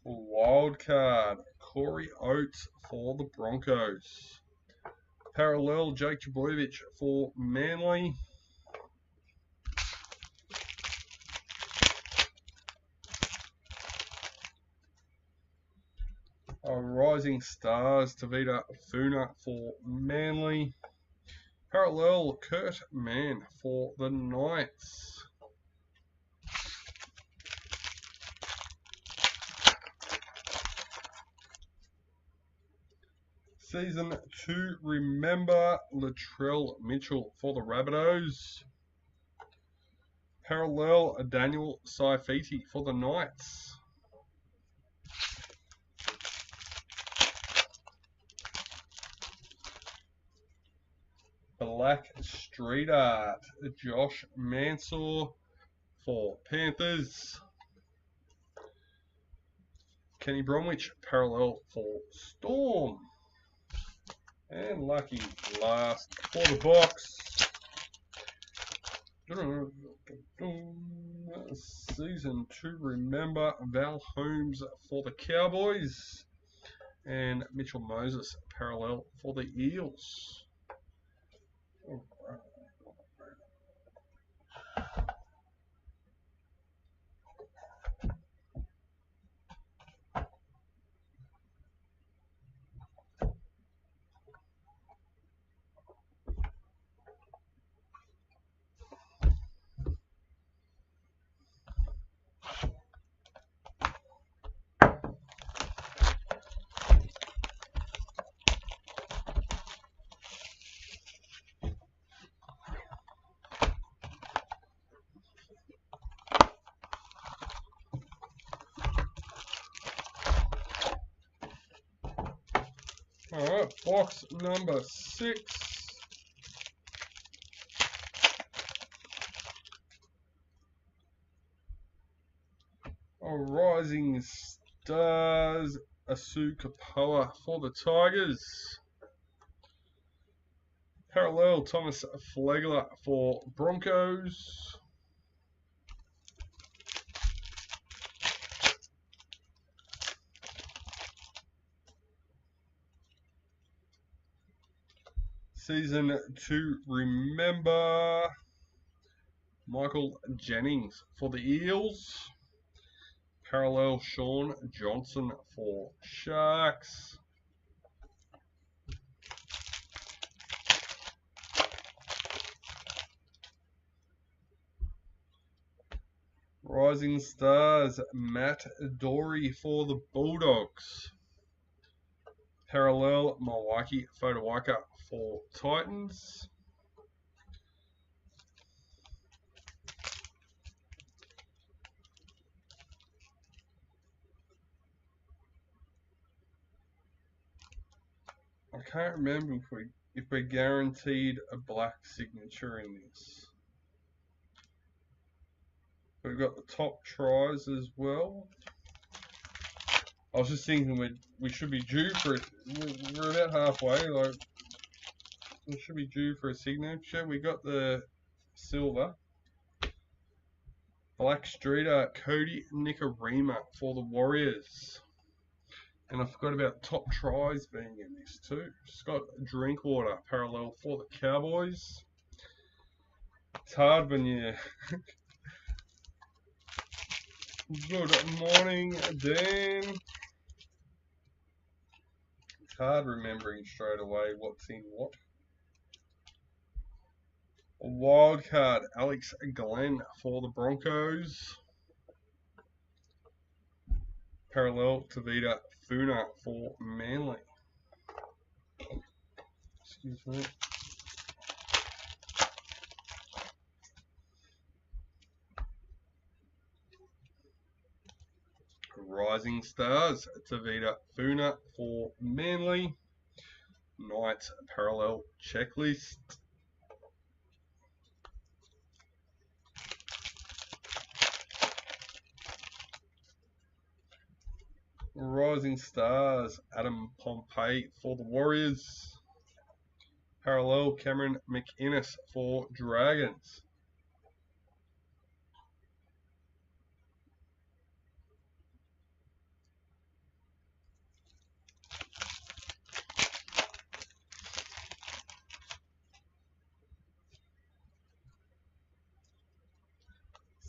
Wildcard, Corey Oates for the Broncos. Parallel Jake Trebojevic for Manly. Rising Stars, Tavita Funa for Manly. Parallel Kurt Mann for the Knights. Season 2 Remember Latrell Mitchell for the Rabbitohs. Parallel Daniel Saifiti for the Knights. Black Street Art, Josh Mansour for Panthers. Kenny Bromwich, parallel for Storm. And lucky last for the box. Season 2 Remember Val Holmes for the Cowboys. And Mitchell Moses, parallel for the Eels. Alright, box number 6. Rising Stars, Asu Kapoa for the Tigers. Parallel Thomas Flegler for Broncos. Season 2 Remember Michael Jennings for the Eels. Parallel Sean Johnson for Sharks. Rising Stars, Matt Dory for the Bulldogs. Parallel Milwaukee Fotowaka for Titans. I can't remember if we're guaranteed a black signature in this. We've got the top tries as well. I was just thinking we should be due for it. We're about halfway. Like we should be due for a signature. We got the silver. Black Streeter, Cody Nicarima for the Warriors. And I forgot about top tries being in this too. Scott Drinkwater, parallel for the Cowboys. It's hard when you... Good morning, Dan. It's hard remembering straight away what's in what. A wild card, Alex Glenn for the Broncos. Parallel Tavita Funa for Manly. Excuse me. Rising Stars, Tavita Funa for Manly. Knights Parallel Checklist. Rising Stars, Adam Pompey for the Warriors. Parallel Cameron McInnes for Dragons.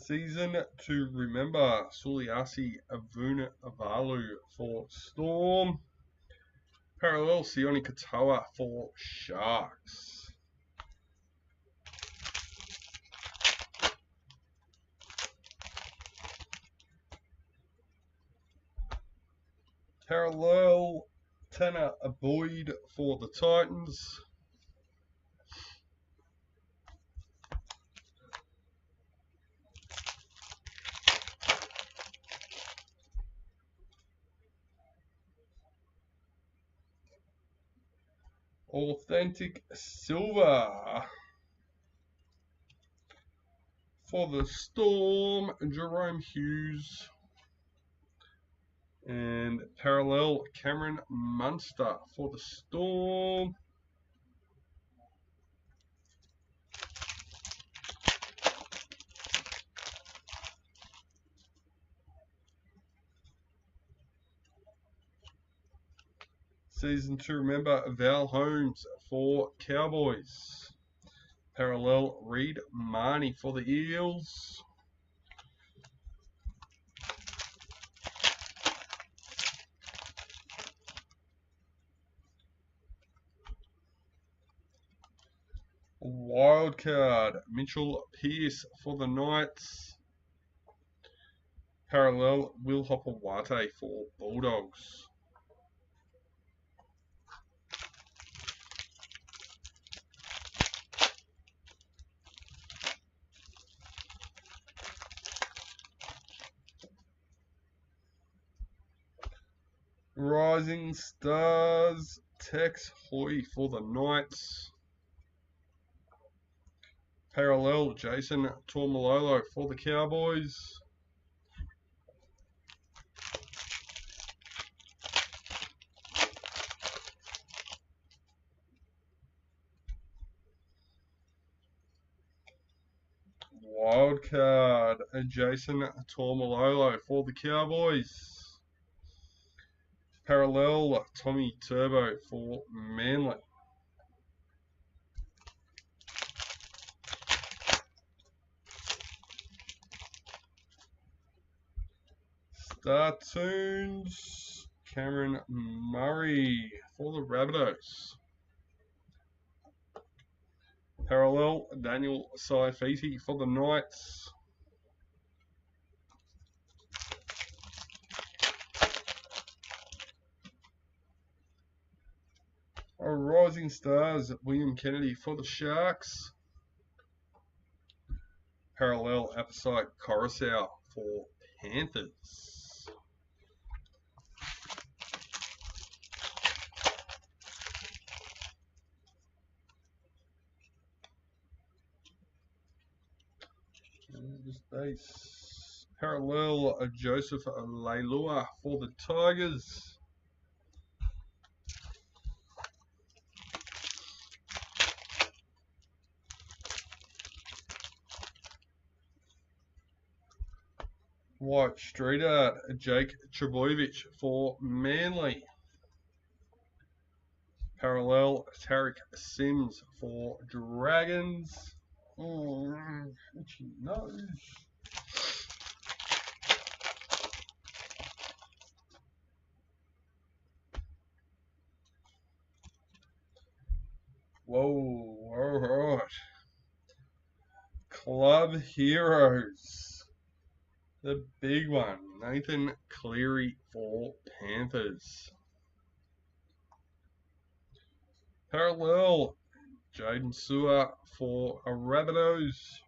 Season to remember, Suliasi Avunavalu for Storm. Parallel Sione Katoa for Sharks. Parallel Tanner Boyd for the Titans. Authentic Silver for the Storm, Jerome Hughes. And parallel Cameron Munster for the Storm. Season to remember, Val Holmes for Cowboys. Parallel Reed Marnie for the Eels. Wildcard Mitchell Pearce for the Knights. Parallel Will Hopper-Wate for Bulldogs. Rising Stars Tex Hoy for the Knights. Parallel Jason Tormalolo for the Cowboys. Wildcard Jason Tormalolo for the Cowboys. Parallel Tommy Turbo for Manly. Star Tunes, Cameron Murray for the Rabbitohs. Parallel, Daniel Saifiti for the Knights. Our Rising Stars, William Kennedy for the Sharks. Parallel, Apposite Coruscant for Panthers. Base. Parallel, Joseph Leilua for the Tigers. White Street Art, Jake Trbojevic for Manly. Parallel, Tariq Sims for Dragons. Oh, itchy nose. Whoa, alright. Club Heroes. The big one, Nathan Cleary for Panthers. Parallel, Jaden Sewer for Rabbitohs.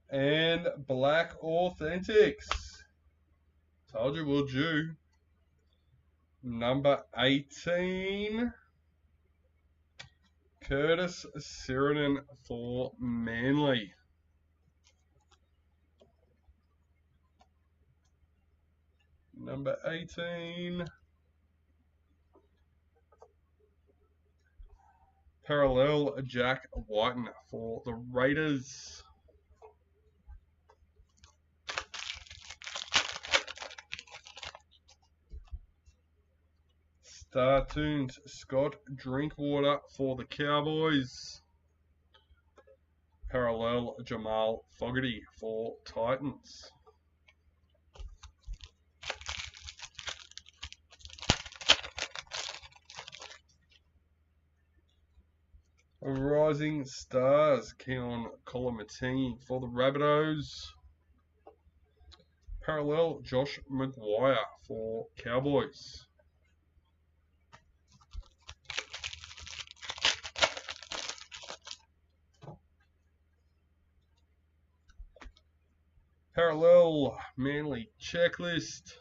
And Black Authentics. Told you we'll do. Number 18. Curtis Sirenen for Manly. Number 18. Parallel, Jack Whiten for the Raiders. Star Tunes, Scott Drinkwater for the Cowboys. Parallel, Jamal Fogarty for Titans. Rising Stars, Keon Colomatini for the Rabbitohs. Parallel, Josh McGuire for Cowboys. Parallel, Manly Checklist.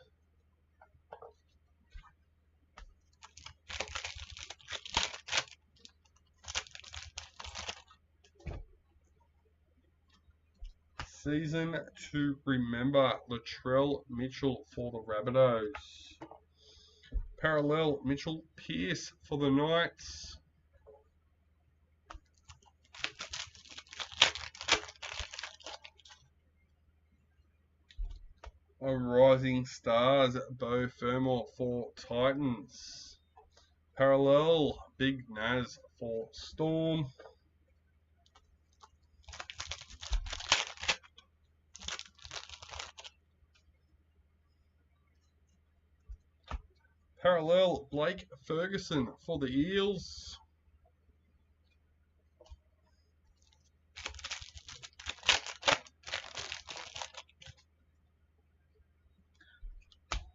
Season to remember, Latrell Mitchell for the Rabbitohs. Parallel, Mitchell Pearce for the Knights. A Rising Stars, Bo Fermor for Titans. Parallel, Big Naz for Storm. Parallel, Blake Ferguson for the Eels.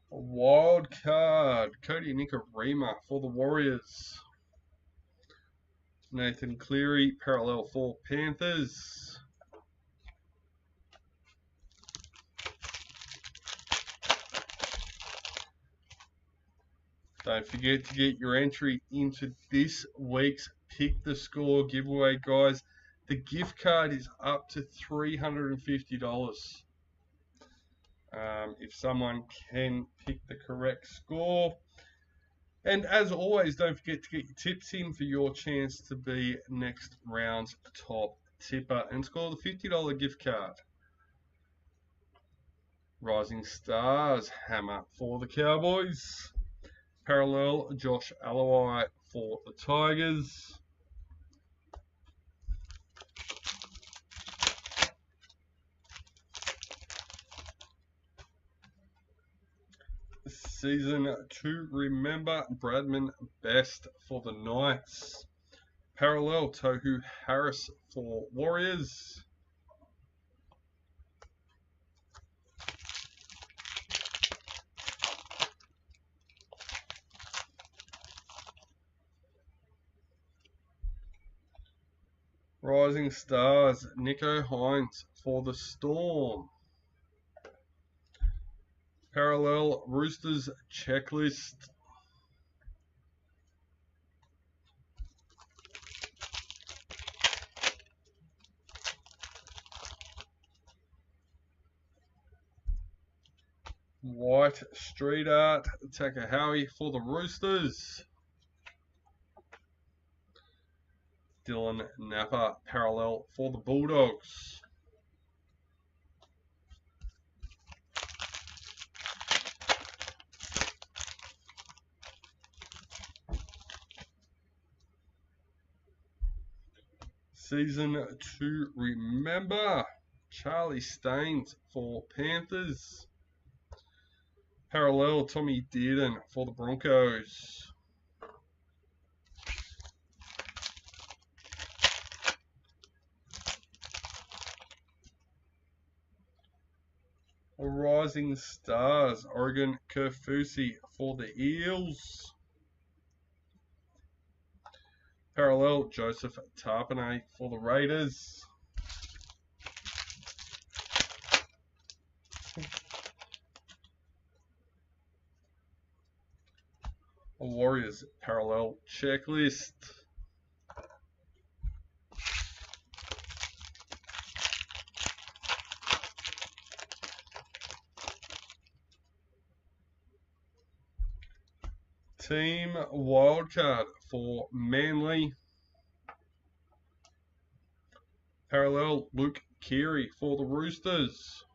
A wild card, Cody Nikorima for the Warriors. Nathan Cleary, parallel for Panthers. Don't forget to get your entry into this week's Pick the Score giveaway, guys. The gift card is up to $350. If someone can pick the correct score. And as always, don't forget to get your tips in for your chance to be next round's top tipper and score the $50 gift card. Rising Stars, hammer for the Cowboys. Parallel, Josh Alawai for the Tigers. Season to remember, Bradman Best for the Knights. Parallel, Tohu Harris for Warriors. Rising Stars, Nico Hines for the Storm. Parallel, Roosters checklist. White Street Art, Takahowie for the Roosters. Dylan Napa, parallel for the Bulldogs. Season to remember, Charlie Staines for Panthers. Parallel, Tommy Dearden for the Broncos. Rising Stars, Oregon Kerfusi for the Eels. Parallel, Joseph Tarpanay for the Raiders. Warriors parallel checklist. Team wildcard for Manly. Parallel, Luke Keary for the Roosters.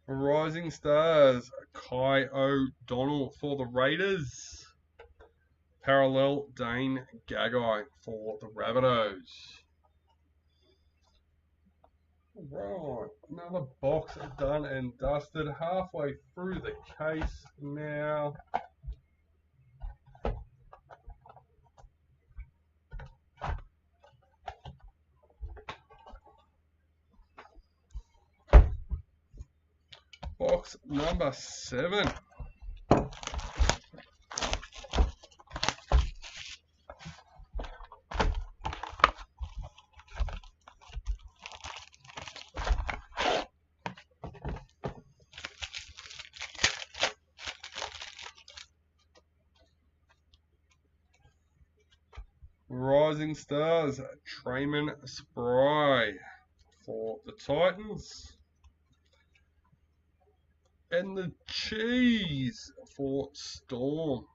Rising Stars, Kai O'Donnell for the Raiders. Parallel, Dane Gagai for the Rabbitohs. Right, another box done and dusted. Halfway through the case now. Box number 7. Rising Stars, Trayman Spry for the Titans. And the Cheese for Storm.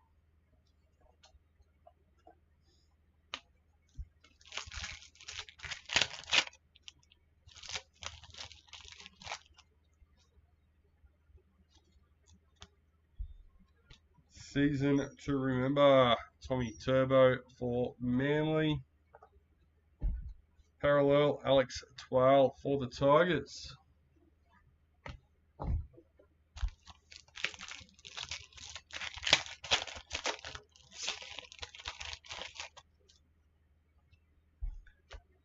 Season to remember, Tommy Turbo for Manly. Parallel, Alex Twal for the Tigers.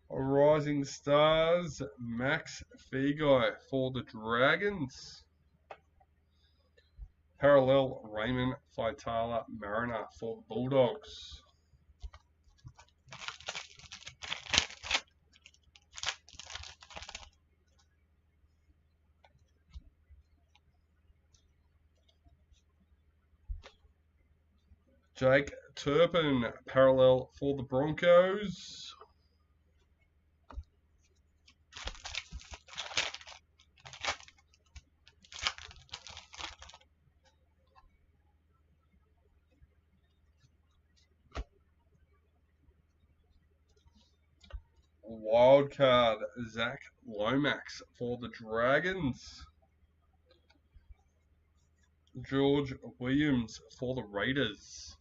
Rising Stars, Max Feagai for the Dragons. Parallel, Raymond Faitala Mariner for the Bulldogs. Jake Turpin, parallel for the Broncos. Wildcard, Zach Lomax for the Dragons. George Williams for the Raiders.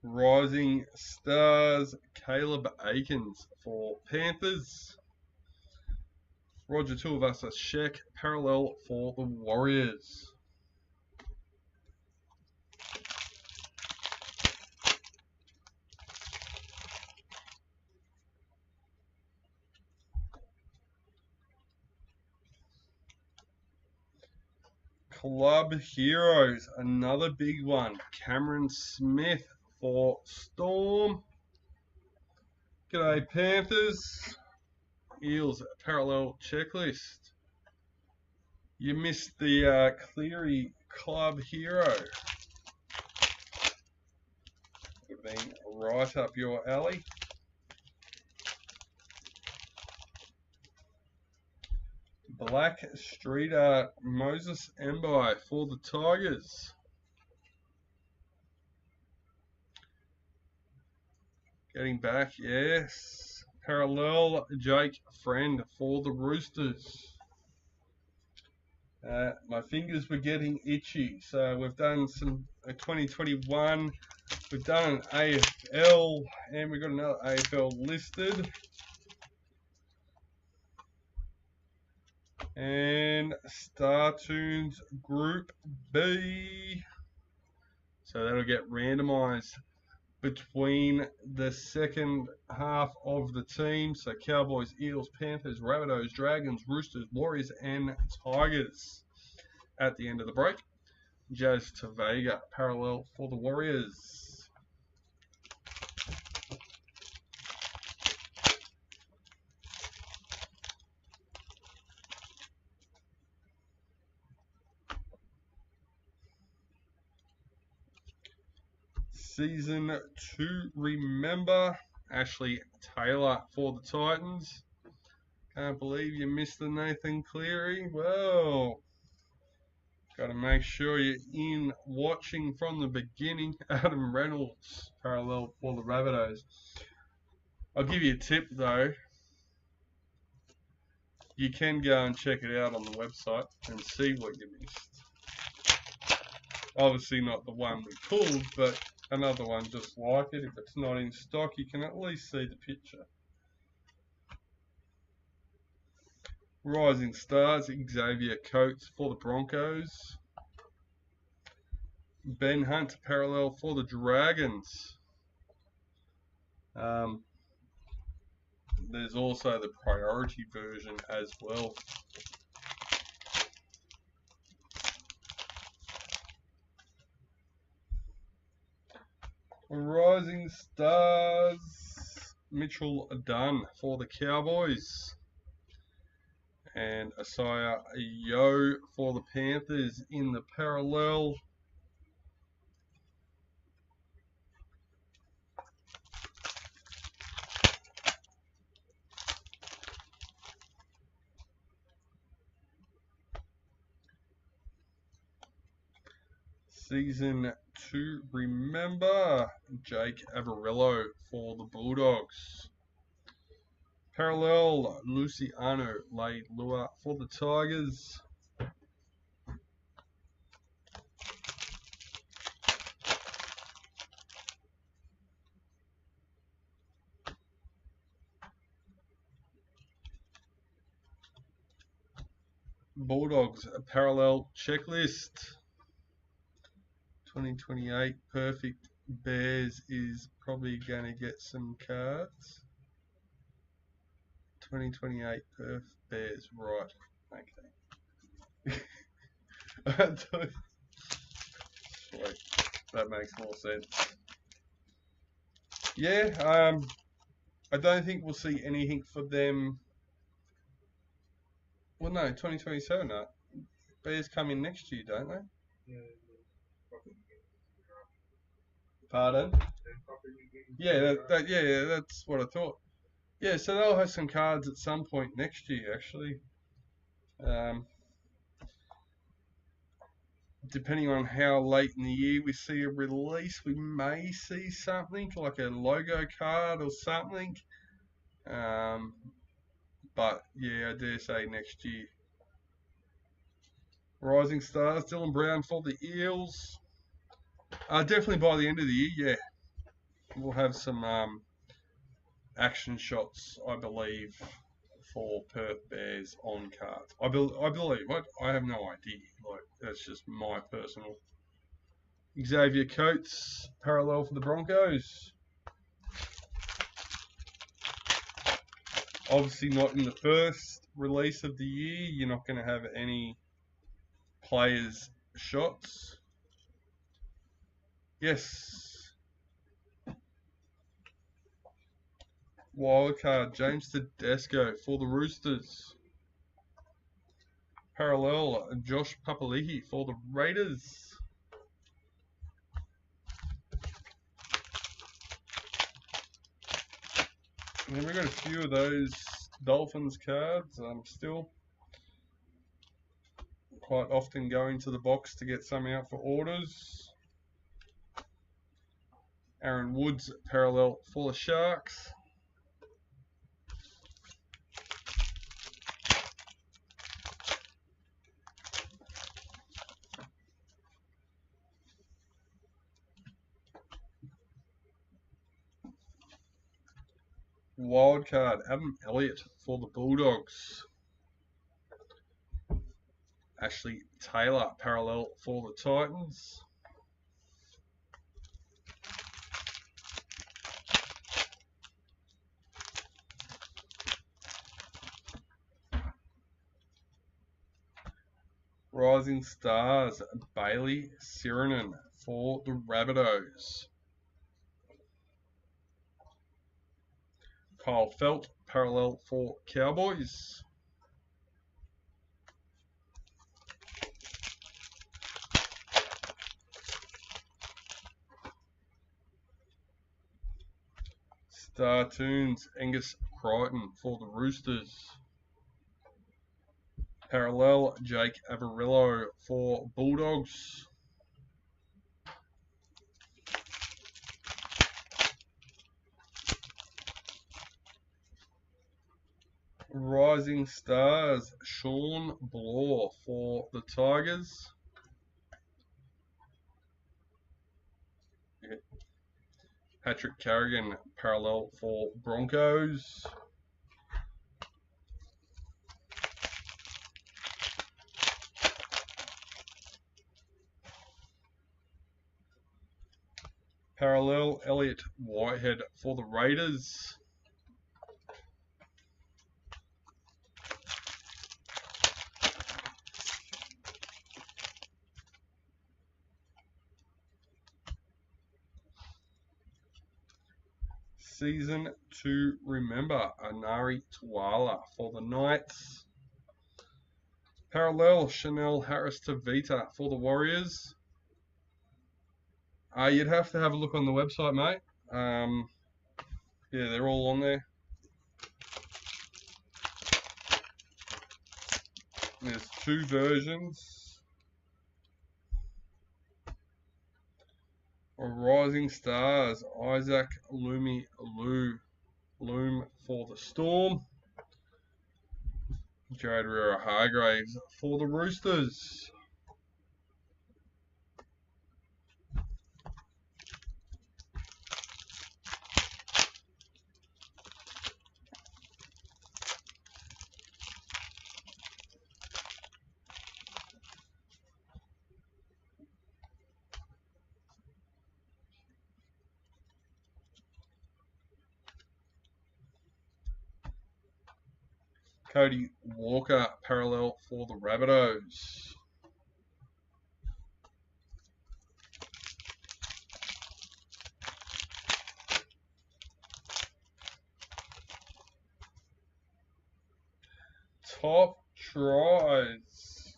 Rising Stars, Caleb Aikens for Panthers. Roger Tuivasa Sheck, parallel for the Warriors. Club Heroes, another big one. Cameron Smith for Storm. G'day Panthers. Eels parallel checklist. You missed the Cleary Club Hero. Would have been right up your alley. Black Street Art, Moses Mbai for the Tigers. Getting back, yes. Parallel Jake Friend for the Roosters. My fingers were getting itchy, so we've done some 2021. We've done an AFL, and we've got another AFL listed. And Star Tunes Group B. So that'll get randomised between the second half of the team. So Cowboys, Eels, Panthers, Rabbitohs, Dragons, Roosters, Warriors, and Tigers at the end of the break. Jazz to Vega, parallel for the Warriors. Season 2 Remember, Ashley Taylor for the Titans. Can't believe you missed the Nathan Cleary. Well, got to make sure you're in watching from the beginning. Adam Reynolds, parallel for the Rabbitohs. I'll give you a tip though. You can go and check it out on the website and see what you missed. Obviously not the one we pulled, but another one just like it. If it's not in stock, you can at least see the picture. Rising Stars, Xavier Coates for the Broncos. Ben Hunt, parallel for the Dragons. There's also the priority version as well. Rising Stars, Mitchell Dunn for the Cowboys. And Asaya Yo for the Panthers in the parallel. Season 2 Remember, Jake Averillo for the Bulldogs. Parallel, Luciano Leilua for the Tigers. Bulldogs, a parallel checklist. 2028 perfect Bears is probably going to get some cards. 2028 Perth Bears, right? Okay. Sweet. That makes more sense. Yeah, I don't think we'll see anything for them. Well, no, 2027. No. Bears come in next year, don't they? Yeah. Pardon? Yeah, that's what I thought. Yeah, so they'll have some cards at some point next year, actually. Depending on how late in the year we see a release, we may see something like a logo card or something. But yeah, I dare say next year. Rising Stars, Dylan Brown for the Eels. Definitely by the end of the year, yeah. we'll have some action shots, I believe, for Perth Bears on cards. I believe. I have no idea. Like, that's just my personal. Xavier Coates, parallel for the Broncos. Obviously not in the first release of the year. You're not going to have any players' shots. Yes. Wildcard, James Tedesco for the Roosters. Parallel, Josh Papali'i for the Raiders. And then we've got a few of those Dolphins cards. I'm still quite often going to the box to get some out for orders. Aaron Woods, parallel for the Sharks. Wildcard, Adam Elliott for the Bulldogs. Ashley Taylor, parallel for the Titans. Rising Stars, Bailey Sirenen for the Rabbitohs. Kyle Felt, parallel for Cowboys. Star Tunes, Angus Crichton for the Roosters. Parallel, Jake Averillo for Bulldogs. Rising Stars, Sean Bloor for the Tigers. Patrick Carrigan, parallel for Broncos. Parallel, Elliot Whitehead for the Raiders. Season to remember, Anari Tuala for the Knights. Parallel, Chanel Harris Tavita for the Warriors. You'd have to have a look on the website, mate. Yeah, they're all on there. There's two versions. Rising Stars, Isaac Loom for the Storm. Jared Rera Hargraves for the Roosters. Cody Walker, parallel for the Rabbitohs. Top tries,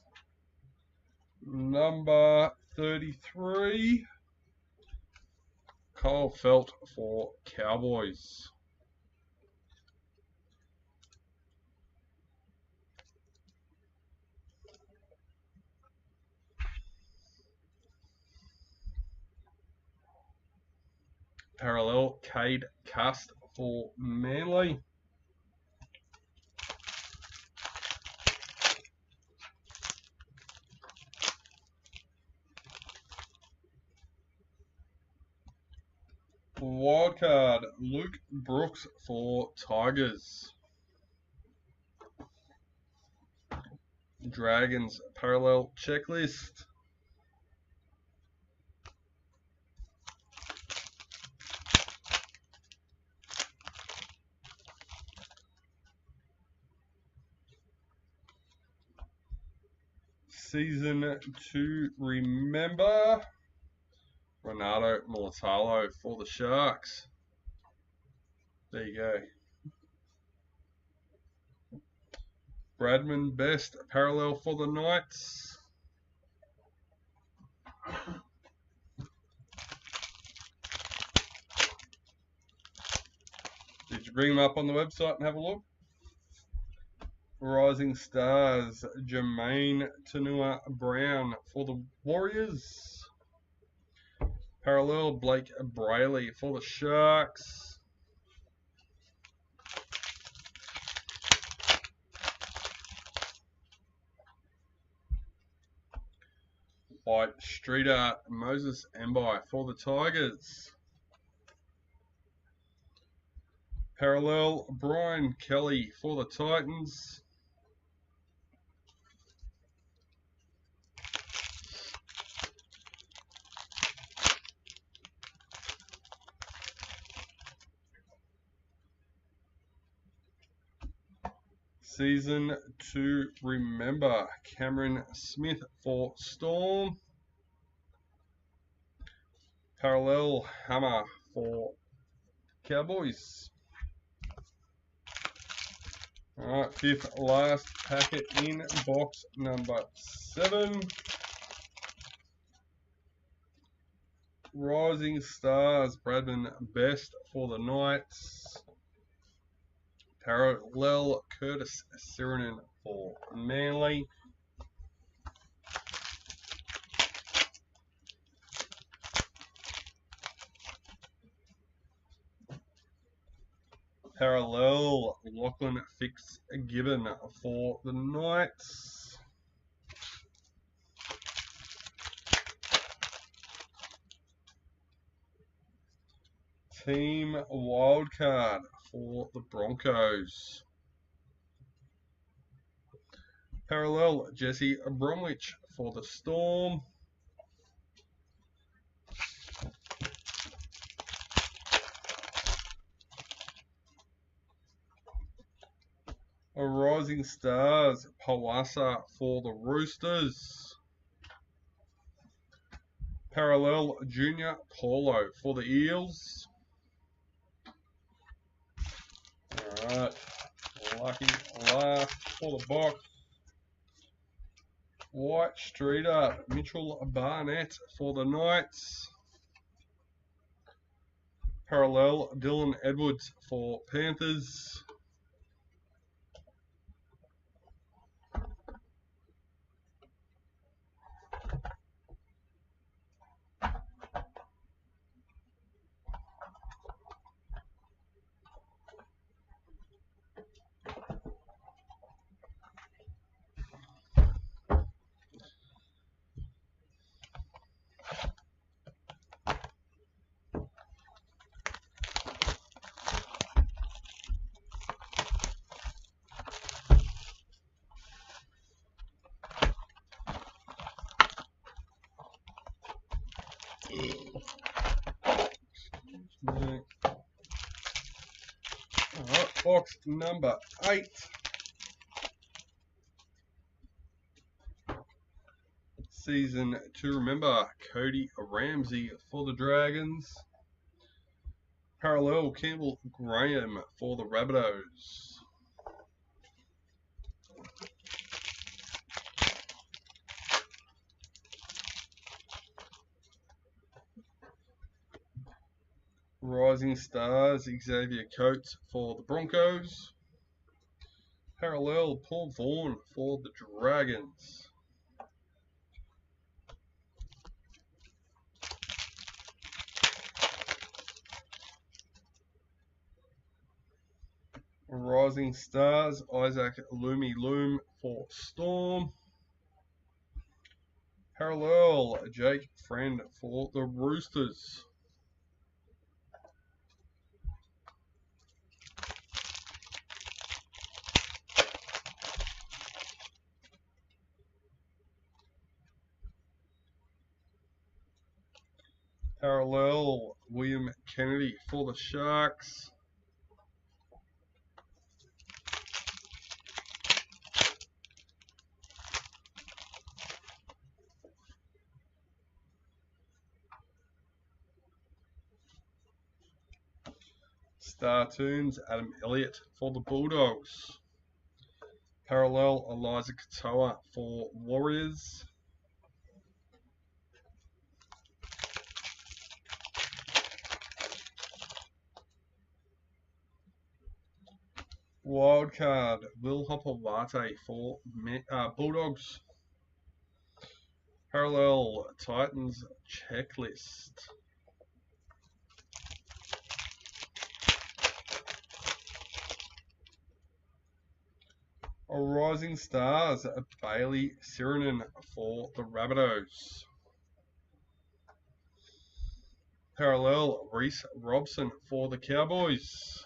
number 33, Kyle Felt for Cowboys. Parallel, Cade Cust for Manly. Wildcard, Luke Brooks for Tigers. Dragons, parallel checklist. Season to remember. Renato Militalo for the Sharks. There you go. Bradman Best, parallel for the Knights. Did you bring them up on the website and have a look? Rising Stars, Jermaine Tanua Brown for the Warriors. Parallel, Blake Brayley for the Sharks. White Streeter, Moses Mbai for the Tigers. Parallel, Brian Kelly for the Titans. Season to remember, Cameron Smith for Storm. Parallel, Hammer for Cowboys. Alright, fifth last packet in box number 7. Rising Stars, Bradman Best for the Knights. Parallel, Curtis Sirenen for Manly. Parallel, Lachlan Fitzgibbon for the Knights. Team Wildcard for the Broncos. Parallel, Jesse Bromwich for the Storm. Rising Stars, Pawasa for the Roosters. Parallel, Junior Paulo for the Eels. Alright, lucky last for the box. White Streeter, Mitchell Barnett for the Knights. Parallel, Dylan Edwards for Panthers. Alright, box number 8. Season to remember, Cody Ramsey for the Dragons. Parallel, Campbell Graham for the Rabbitohs. Rising Stars, Xavier Coates for the Broncos. Parallel, Paul Vaughan for the Dragons. Rising Stars, Isaac Loomy Loom for Storm. Parallel, Jake Friend for the Roosters. Parallel, William Kennedy for the Sharks. Star Tunes, Adam Elliott for the Bulldogs. Parallel, Eliza Katoa for Warriors. Wildcard, Will Hopewate for Bulldogs. Parallel, Titans checklist. Rising Stars, Bailey Sirinen for the Rabbitohs. Parallel, Reece Robson for the Cowboys.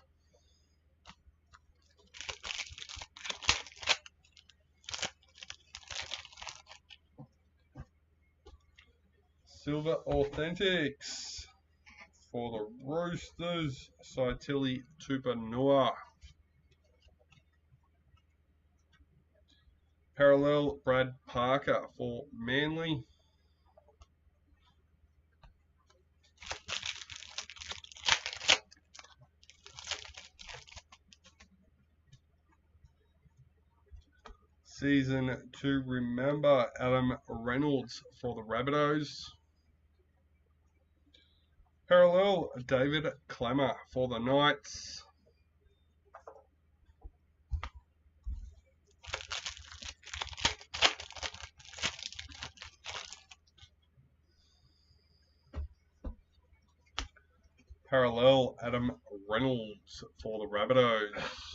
Silver Authentics for the Roosters, Saitili Tupanua. Parallel, Brad Parker for Manly. Season to remember, Adam Reynolds for the Rabbitohs. Parallel, David Klemmer for the Knights. Parallel, Adam Reynolds for the Rabbitohs.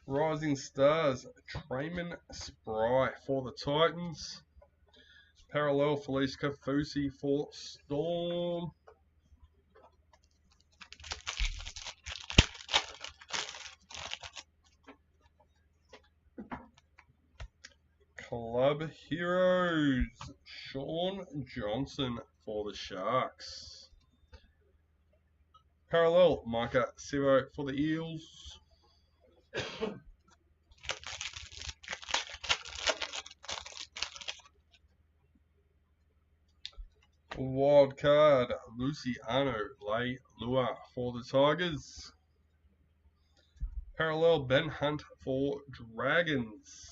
Rising Stars, Trayman Spry for the Titans. Parallel, Felice Kafusi for Storm. Club Heroes, Sean Johnson for the Sharks. Parallel, Micah Sivo for the Eels. Wild card, Luciano Leilua for the Tigers. Parallel, Ben Hunt for Dragons.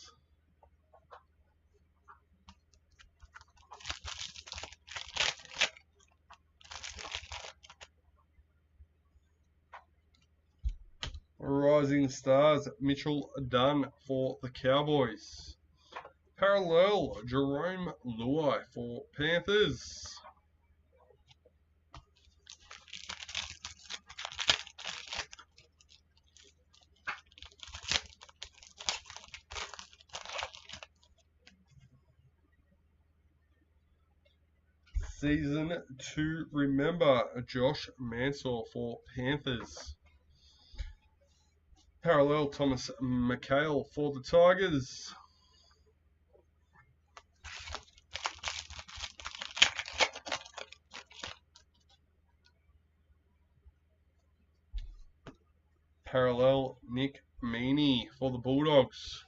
Rising Stars, Mitchell Dunn for the Cowboys. Parallel, Jerome Luai for Panthers. Season to remember, Josh Mansour for Panthers. Parallel, Thomas McHale for the Tigers. Parallel, Nick Meaney for the Bulldogs.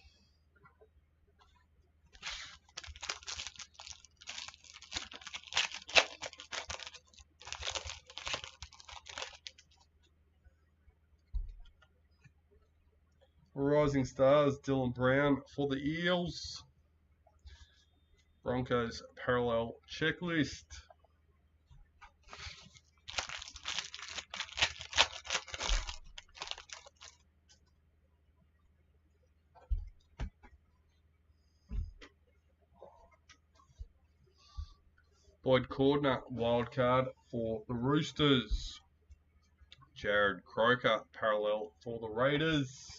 Rising Stars, Dylan Brown for the Eels. Broncos parallel checklist. Boyd Cordner, wildcard for the Roosters. Jared Croker, parallel for the Raiders.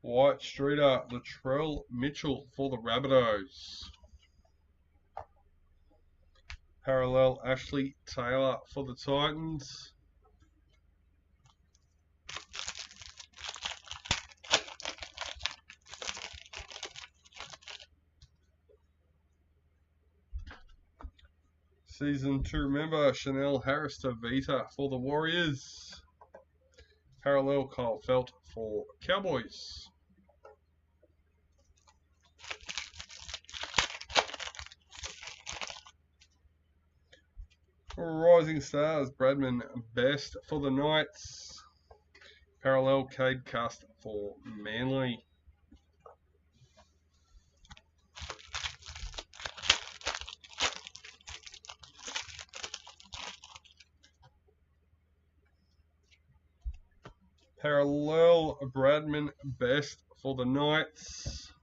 White Streeter, Latrell Mitchell for the Rabbitohs. Parallel Ashley Taylor for the Titans. Season to remember, Chanel Harris to Vita for the Warriors. Parallel Kyle Felt for Cowboys. Rising Stars, Bradman Best for the Knights. Parallel Cade Cust for Manly. Parallel Bradman Best for the Knights.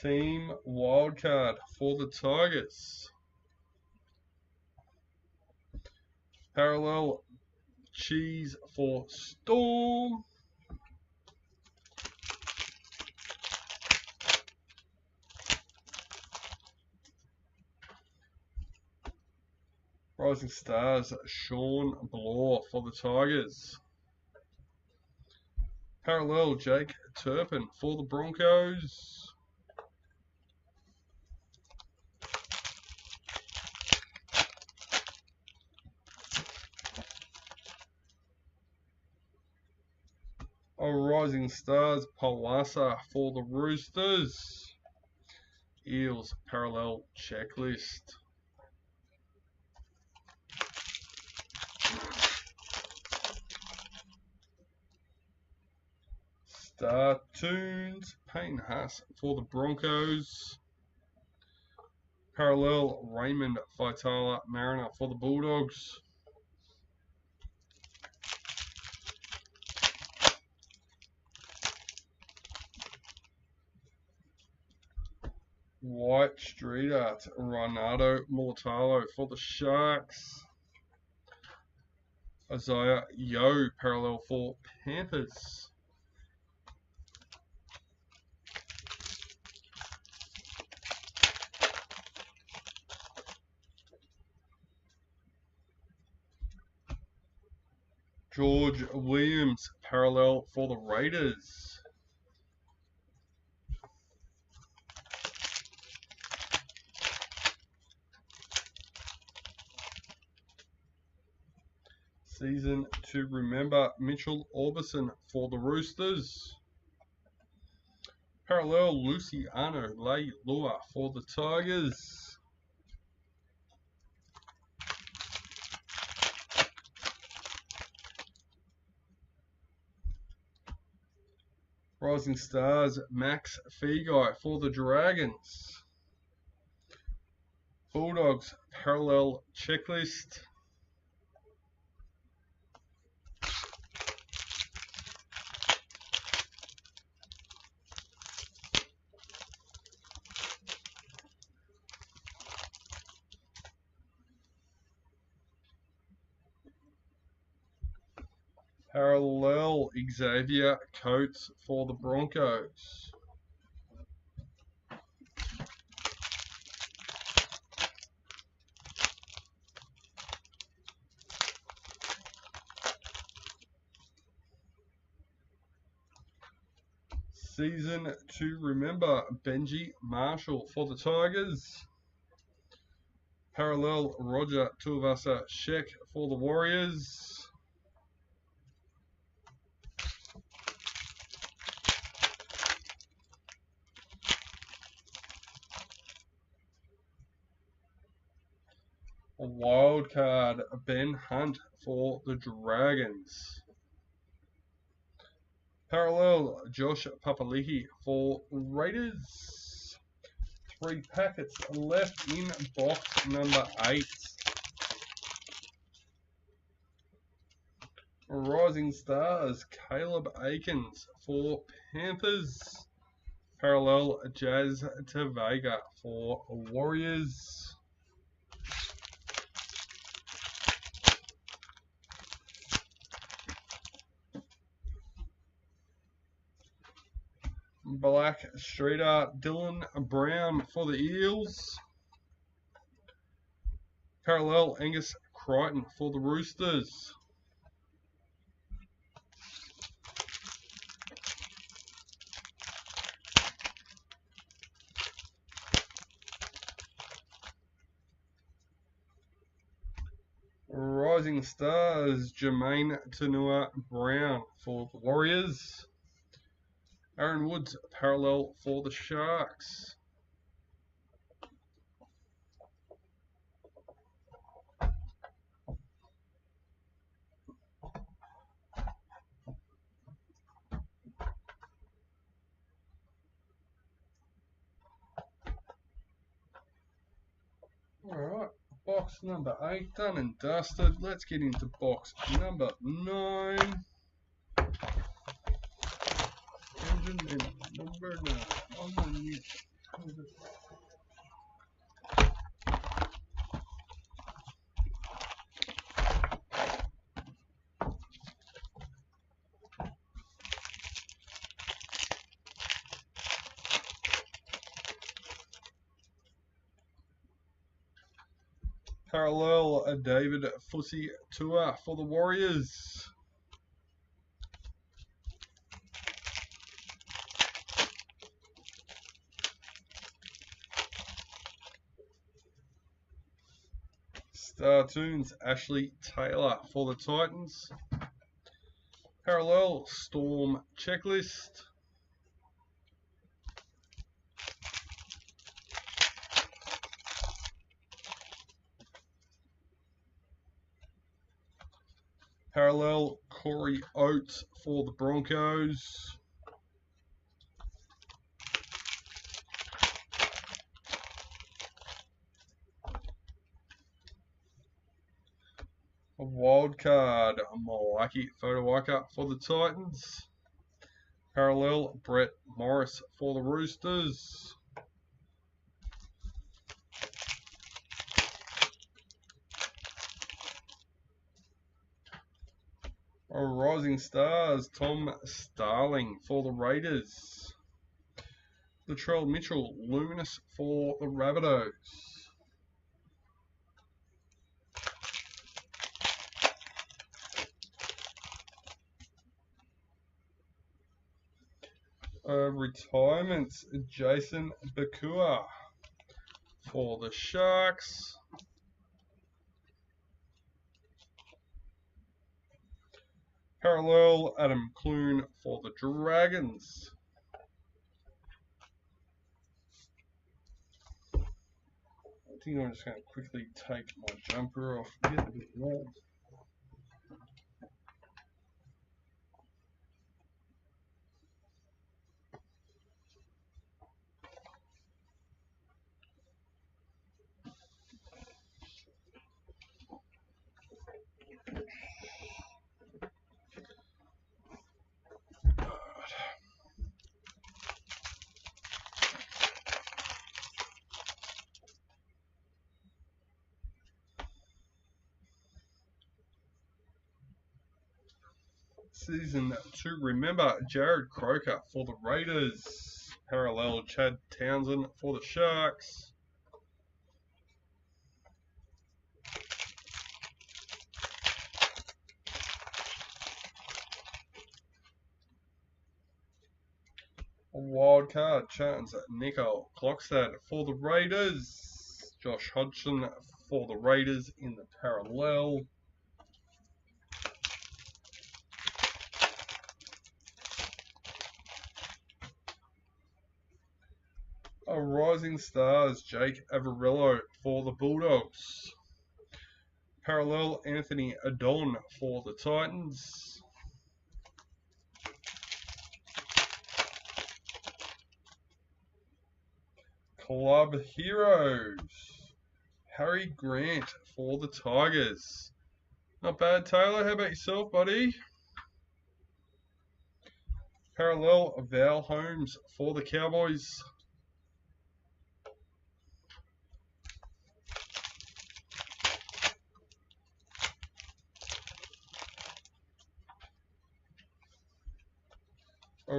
Team Wildcard for the Tigers. Parallel Cheese for Storm. Rising Stars, Sean Bloor for the Tigers. Parallel Jake Turpin for the Broncos. Rising Stars, Palasa for the Roosters. Eels Parallel Checklist. Star Tunes, Payne Haas for the Broncos. Parallel Raymond Vitala Mariner for the Bulldogs. White Street Art, Renato Mulatalo for the Sharks. Isaiah Yo Parallel for Panthers. George Williams Parallel for the Raiders. Season to remember, Mitchell Orbison for the Roosters. Parallel Luciano Leilua for the Tigers. Rising Stars, Max Feagai for the Dragons. Bulldogs Parallel Checklist. Parallel Xavier Coates for the Broncos. Season to remember, Benji Marshall for the Tigers. Parallel Roger Tuivasa Sheck for the Warriors. A wildcard Ben Hunt for the Dragons. Parallel Josh Papali'i for Raiders. 3 packets left in box number 8. Rising Stars, Caleb Aikens for Panthers. Parallel Jazz Tavega for Warriors. Black Streeter, Dylan Brown for the Eels. Parallel, Angus Crichton for the Roosters. Rising Stars, Jermaine Tanua Brown for the Warriors. Aaron Woods, parallel for the Sharks. Alright, box number 8 done and dusted. Let's get into box number 9. Engine and number 9 on the new. Parallel, David Fussy Tour for the Warriors. Startoons, Ashley Taylor for the Titans. Parallel, Storm Checklist. Parallel, Corey Oates for the Broncos. A wild card, Malaki Fotuaika for the Titans. Parallel, Brett Morris for the Roosters. Rising Stars, Tom Starling for the Raiders. Latrell Mitchell, Luminous for the Rabbitohs. Retirements, Jason Bakua for the Sharks. Parallel, Adam Clune for the Dragons. I think I'm just going to quickly take my jumper off. Get a bit warm. Season 2, remember, Jared Croker for the Raiders. Parallel, Chad Townsend for the Sharks. A wild card, chance, Nico Clockstad for the Raiders. Josh Hutchins for the Raiders in the parallel. Rising Stars, Jake Averillo for the Bulldogs. Parallel, Anthony Adon for the Titans. Club Heroes, Harry Grant for the Tigers. Not bad, Taylor. How about yourself, buddy? Parallel, Val Holmes for the Cowboys.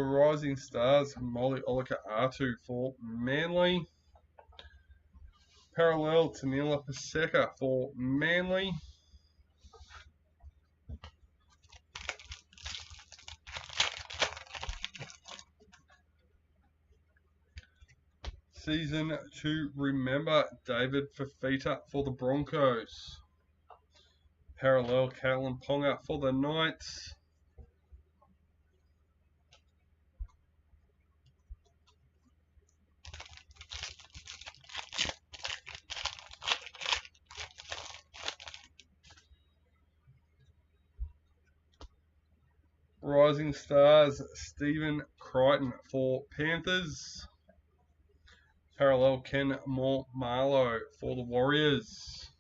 Rising Stars, Molly Olika-Atu for Manly. Parallel, Tanila Paseka for Manly. Season to remember, David Fafita for the Broncos. Parallel, Caitlin Ponga for the Knights. Rising Stars, Stephen Crichton for Panthers. Parallel, Ken Marlowe for the Warriors.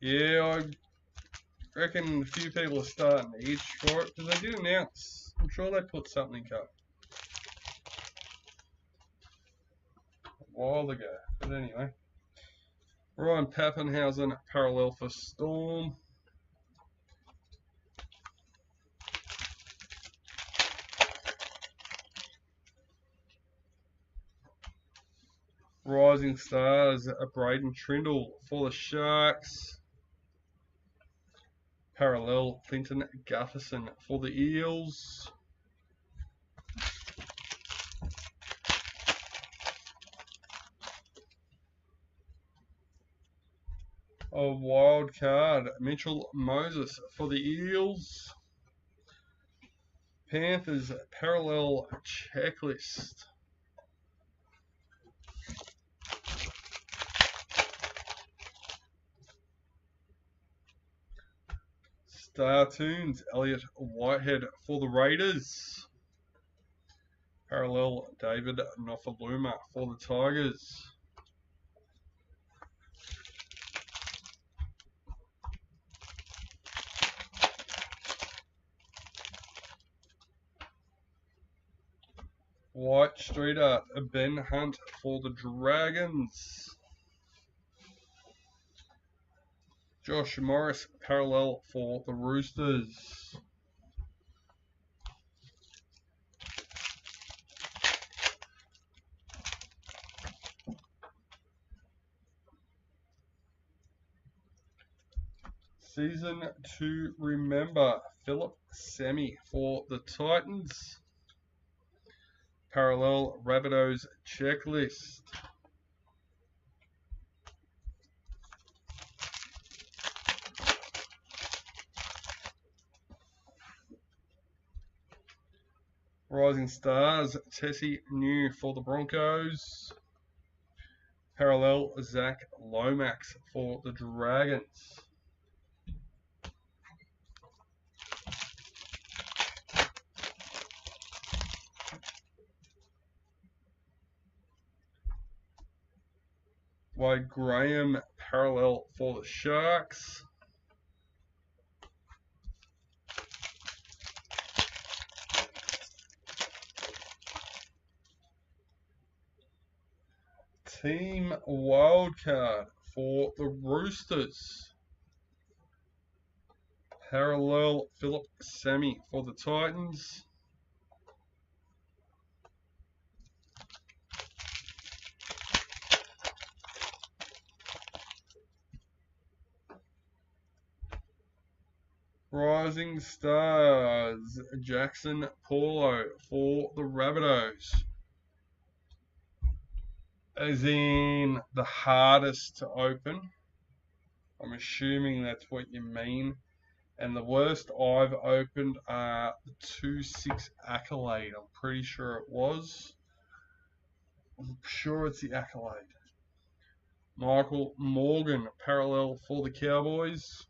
Yeah, I reckon a few people are starting to itch for it because they did announce. I'm sure they put something up a while ago. But anyway, Ryan Pappenhausen, parallel for Storm. Rising Stars, Braden Trindle for the Sharks. Parallel, Clinton Gutherson for the Eels. A wild card, Mitchell Moses for the Eels. Panthers, parallel checklist. Star Tunes, Elliot Whitehead for the Raiders. Parallel, David Nofaluma for the Tigers. White Street Art, Ben Hunt for the Dragons. Josh Morris, parallel for the Roosters. Season to remember, Philip Semi for the Titans. Parallel, Rabbitohs checklist. Rising Stars, Tessie New for the Broncos. Parallel, Zach Lomax for the Dragons. Wade Graham, parallel for the Sharks. Team wildcard for the Roosters. Parallel, Philip Semi for the Titans. Rising Stars, Jackson Paulo for the Rabbitohs. As in the hardest to open. I'm assuming that's what you mean. And the worst I've opened are the 2-6 Accolade. I'm pretty sure it was. I'm sure it's the Accolade. Michael Morgan, parallel for the Cowboys.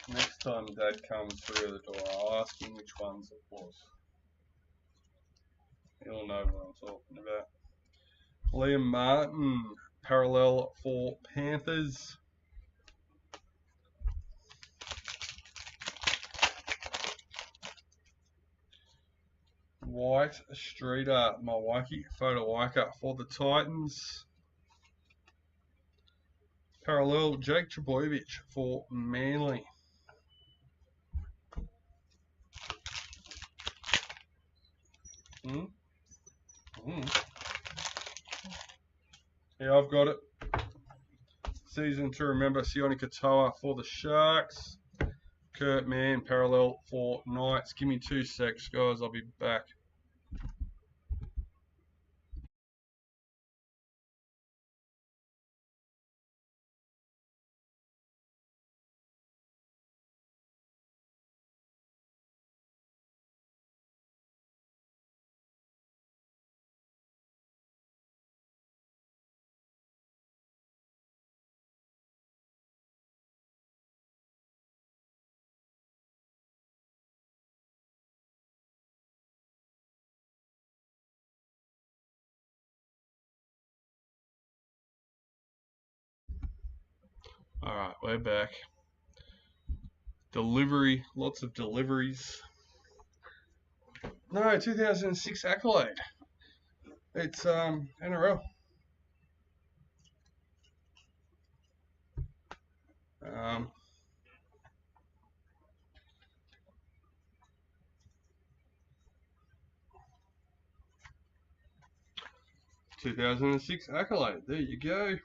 Next time Dad comes through the door, I'll ask him which ones it was. He'll know what I'm talking about. Liam Martin, parallel for Panthers. White Streeter, Milwaukee Fotowaika for the Titans. Parallel, Jake Trbojevic for Manly. Yeah, I've got it. Season to remember, Sione Katoa for the Sharks. Kurt Mann, parallel for Knights. Give me 2 secs, guys. I'll be back. Alright, we're back. Delivery, lots of deliveries. No, 2006 accolade. It's NRL. 2006 accolade. There you go.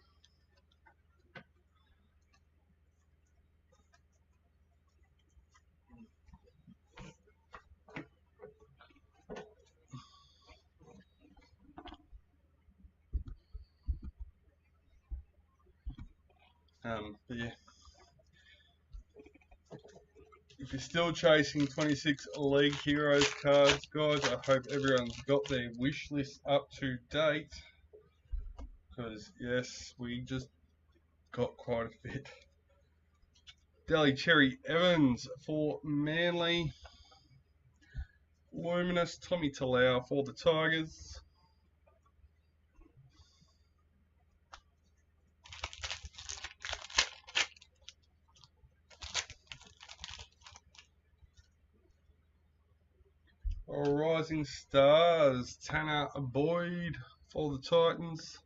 But yeah. If you're still chasing 26 League Heroes cards, guys, I hope everyone's got their wish list up to date. Because, yes, we just got quite a bit. Delhi Cherry Evans for Manly. Luminous Tommy Talau for the Tigers. Rising Stars, Tanner Boyd for the Titans.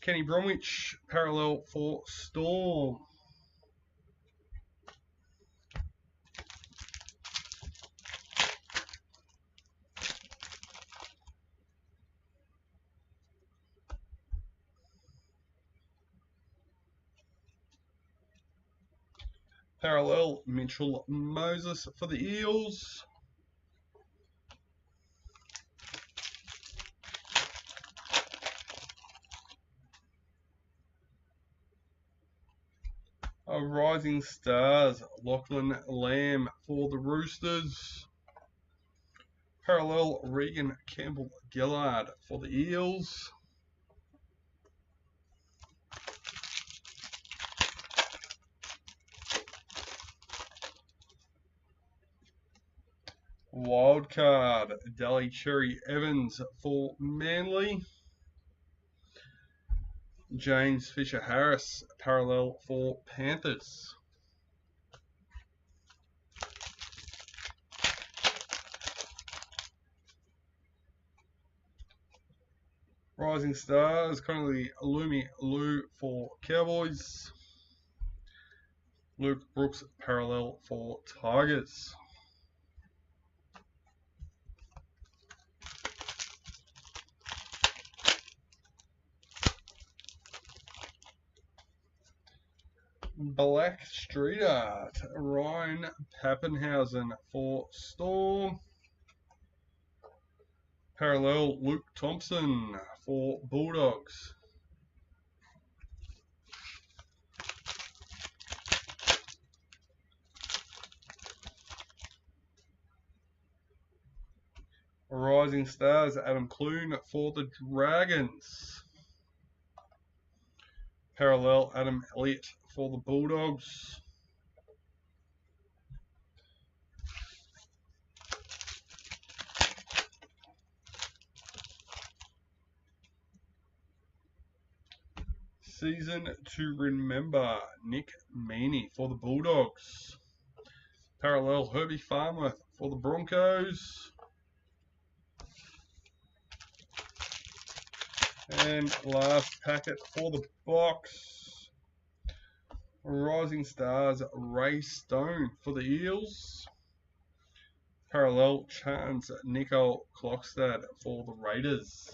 Kenny Bromwich, parallel for Storm. Parallel, Mitchell Moses for the Eels. Rising Stars, Lachlan Lamb for the Roosters. Parallel, Regan Campbell-Gillard for the Eels. Wildcard, Delhi Cherry Evans for Manly. James Fisher-Harris, parallel for Panthers. Rising Stars, currently Lumi Lou for Cowboys. Luke Brooks, parallel for Tigers. Black Street Art, Ryan Pappenhausen for Storm. Parallel, Luke Thompson for Bulldogs. Rising Stars, Adam Clune for the Dragons. Parallel, Adam Elliott for the Bulldogs. Season to remember, Nick Meaney for the Bulldogs. Parallel, Herbie Farmer for the Broncos. And last packet for the box, Rising Stars, Ray Stone for the Eels. Parallel Chance, Nico Klokstad for the Raiders.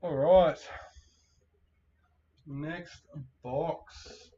Alright. Next box.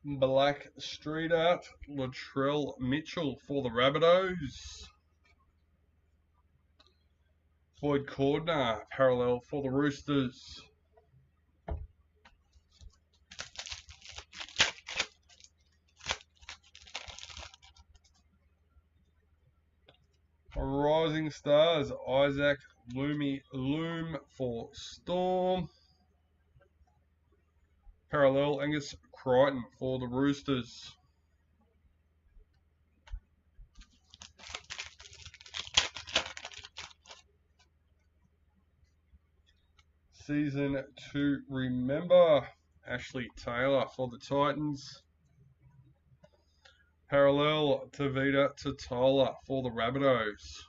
Black Street Art, Latrell Mitchell for the Rabbitohs. Floyd Cordner, parallel for the Roosters. Rising Stars, Isaac Loom for Storm. Parallel, Angus Crichton for the Roosters. Season 2 Remember, Ashley Taylor for the Titans. Parallel, Tavita Totola for the Rabbitohs.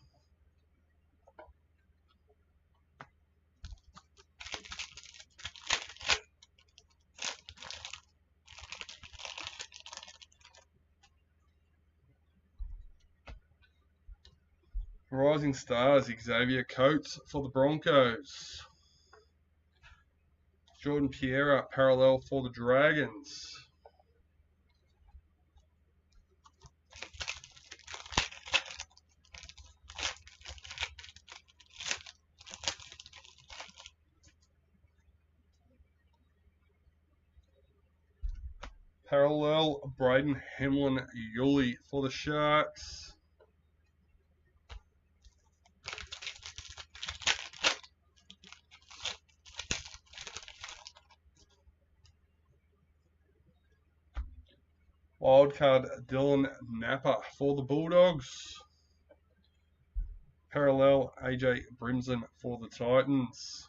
Rising Stars, Xavier Coates for the Broncos. Jordan Piera, parallel for the Dragons. Parallel, Braden Hemlin Yuli for the Sharks. Wildcard, Dylan Napa for the Bulldogs. Parallel, AJ Brimson for the Titans.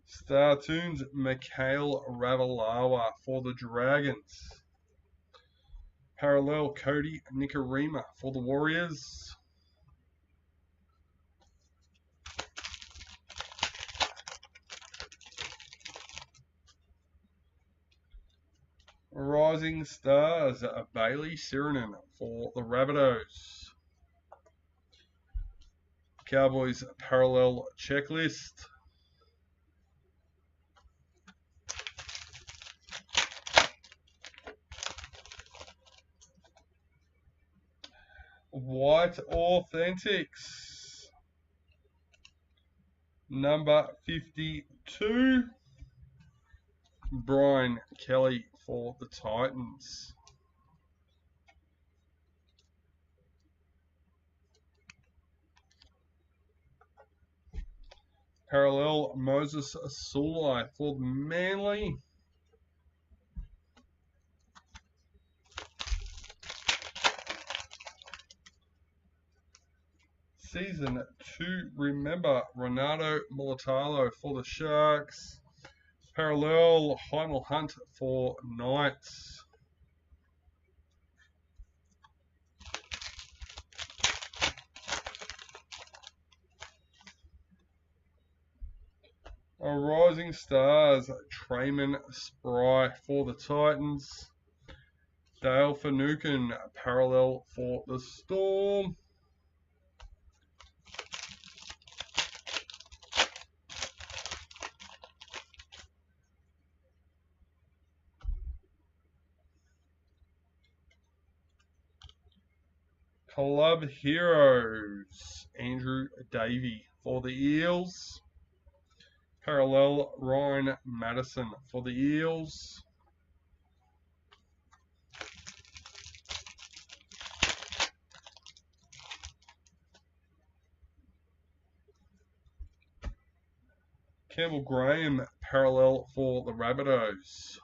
Star Tunes, Mikhail Ravalawa for the Dragons. Parallel, Cody Nikarima for the Warriors. Rising Stars, Bailey Sirenen for the Rabbitohs. Cowboys parallel checklist. White Authentics. Number 52. Brian Kelly for the Titans. Parallel, Moses Sulai for Manly. Season 2 Remember, Renato Mulatalo for the Sharks. Parallel, Heimel Hunt for Knights. Rising Stars, Trayman Spry for the Titans. Dale Finucane, parallel for the Storm. Club Heroes, Andrew Davey for the Eels. Parallel, Ryan Madison for the Eels. Campbell Graham, parallel for the Rabbitohs.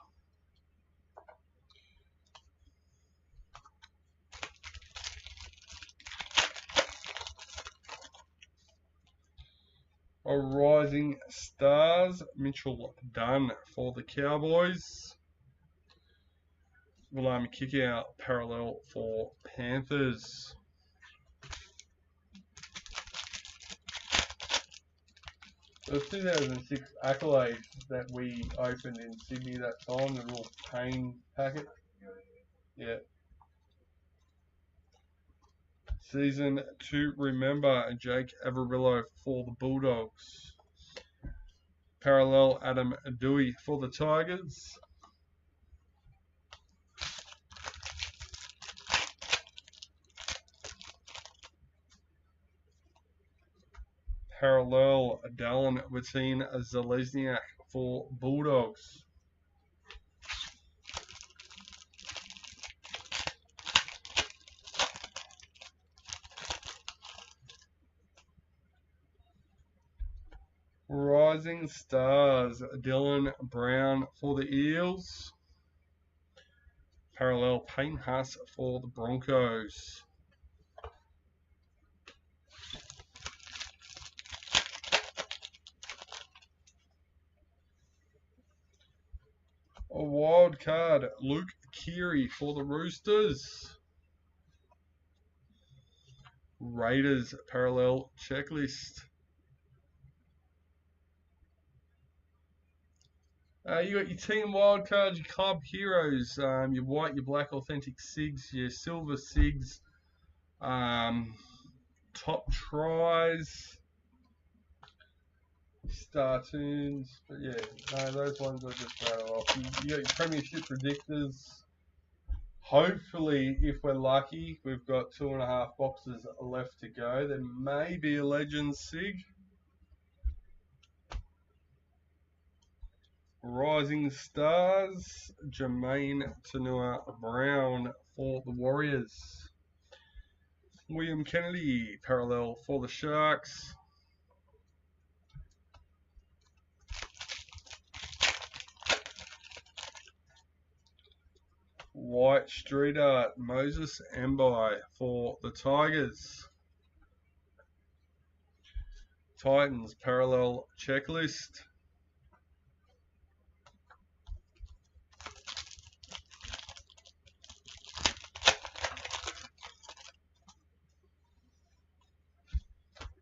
A Rising Stars, Mitchell Dunn for the Cowboys. William Kickout, parallel for Panthers. The 2006 accolades that we opened in Sydney that time, the little pain packet. Yeah. Season to remember, Jake Averillo for the Bulldogs. Parallel, Adam Dewey for the Tigers. Parallel, Dallin Watine Zalesniak for Bulldogs. Rising Stars, Dylan Brown for the Eels. Parallel, Payne Haas for the Broncos. A wild card, Luke Keary for the Roosters. Raiders, parallel checklist. You got your team wildcards, your club heroes, your white, your black authentic SIGs, your silver SIGs, top tries, star tunes. But yeah, no, those ones are just rattle off. You got your premiership predictors. Hopefully, if we're lucky, we've got 2.5 boxes left to go. There may be a Legends SIG. Rising Stars, Jermaine Tanua-Brown for the Warriors. William Kennedy, parallel for the Sharks. White Street Art, Moses Mbai for the Tigers. Titans, parallel checklist.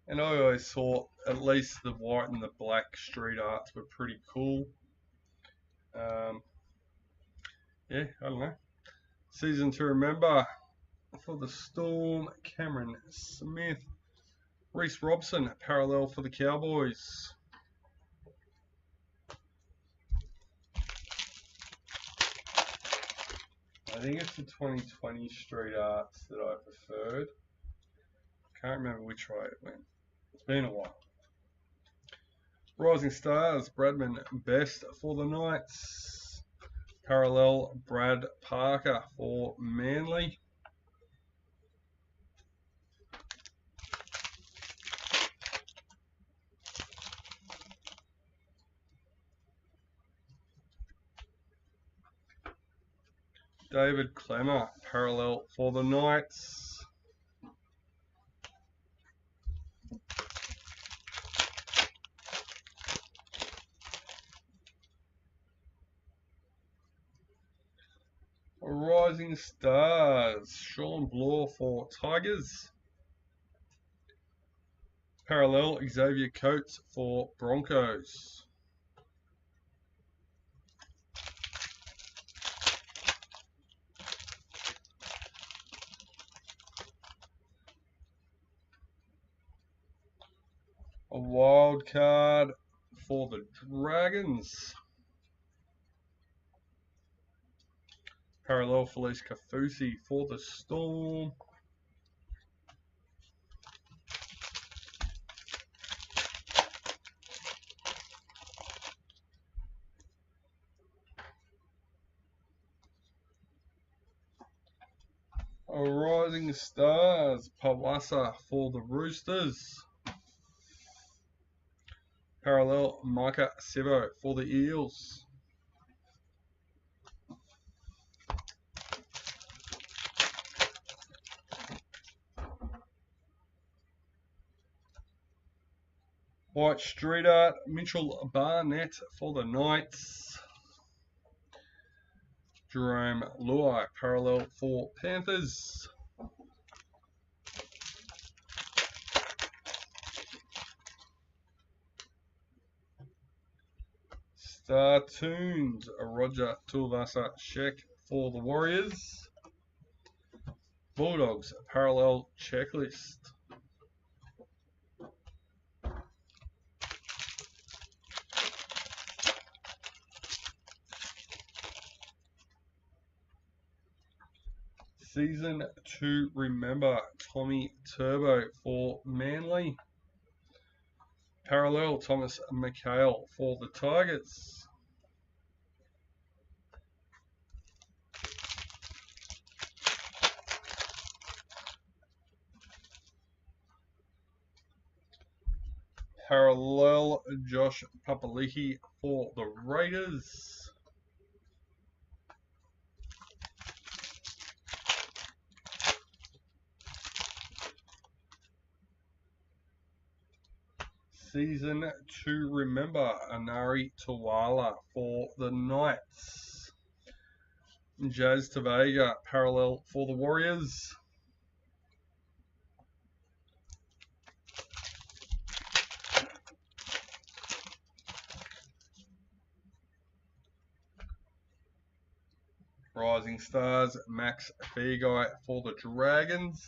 And I always thought at least the white and the black street arts were pretty cool. Yeah, I don't know. Season to remember for the Storm, Cameron Smith. Reece Robson, parallel for the Cowboys. I think it's the 2020 street arts that I preferred. Can't remember which way it went. It's been a while. Rising Stars, Bradman Best for the Knights. Parallel, Brad Parker for Manly. David Clemmer, parallel for the Knights. Rising Stars, Sean Bloor for Tigers. Parallel, Xavier Coates for Broncos. A wild card for the Dragons. Parallel, Felice Kafusi for the Storm. Rising Stars, Pawasa for the Roosters. Parallel, Micah Sivo for the Eels. White Street Art, Mitchell Barnett for the Knights. Jerome Luai, parallel for Panthers. Star Tunes, Roger Tuivasa Sheck for the Warriors. Bulldogs, parallel checklist. Season to remember, Tommy Turbo for Manly. Parallel, Thomas McHale for the Tigers. Parallel, Josh Papali'i for the Raiders. Season to remember, Anari Tawala for the Knights. Jazz Tavega, parallel for the Warriors. Rising Stars, Max Fairguy for the Dragons.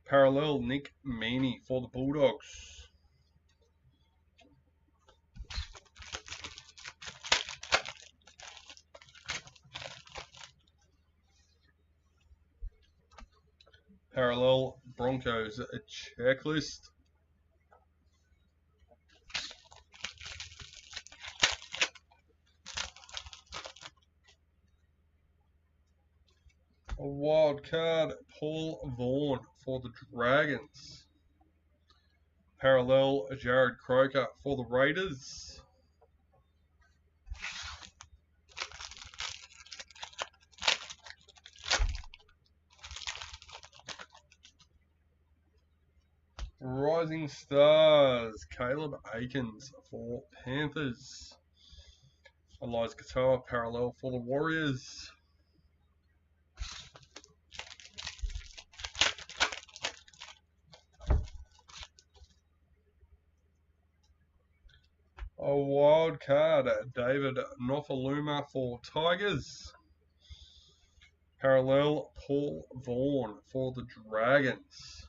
Parallel, Nick Meaney for the Bulldogs. Parallel, Broncos checklist. A wild card, Paul Vaughan for the Dragons. Parallel, Jared Croker for the Raiders. Rising Stars, Caleb Aikens for Panthers. Elias Katoa, parallel for the Warriors. A wild card, David Nofaluma for Tigers. Parallel, Paul Vaughan for the Dragons.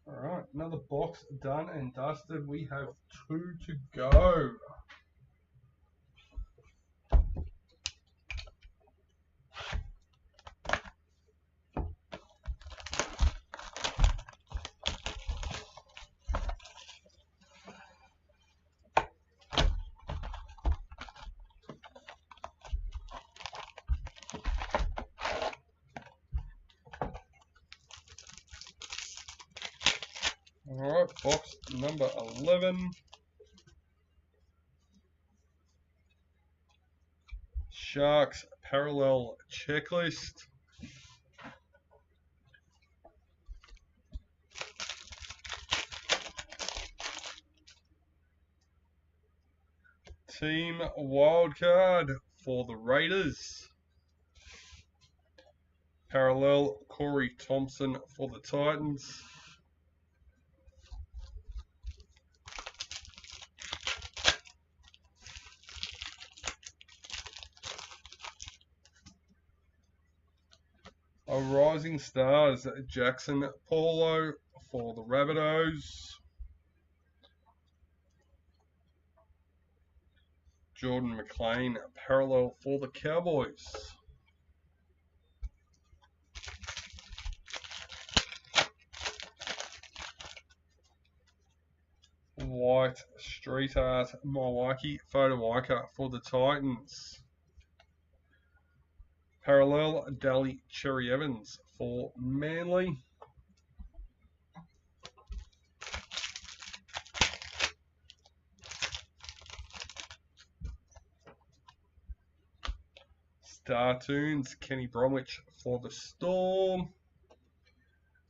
Alright, another box done and dusted. We have 2 to go. Alright, box number 11. Sharks parallel checklist. Team wildcard for the Raiders. Parallel, Corey Thompson for the Titans. A Rising Stars, Jackson Paulo for the Rabbitohs. Jordan McLean, parallel for the Cowboys. White Street Art, Milwaukee Photo Ica for the Titans. Parallel, Daly Cherry Evans for Manly. Startoons, Kenny Bromwich for the Storm.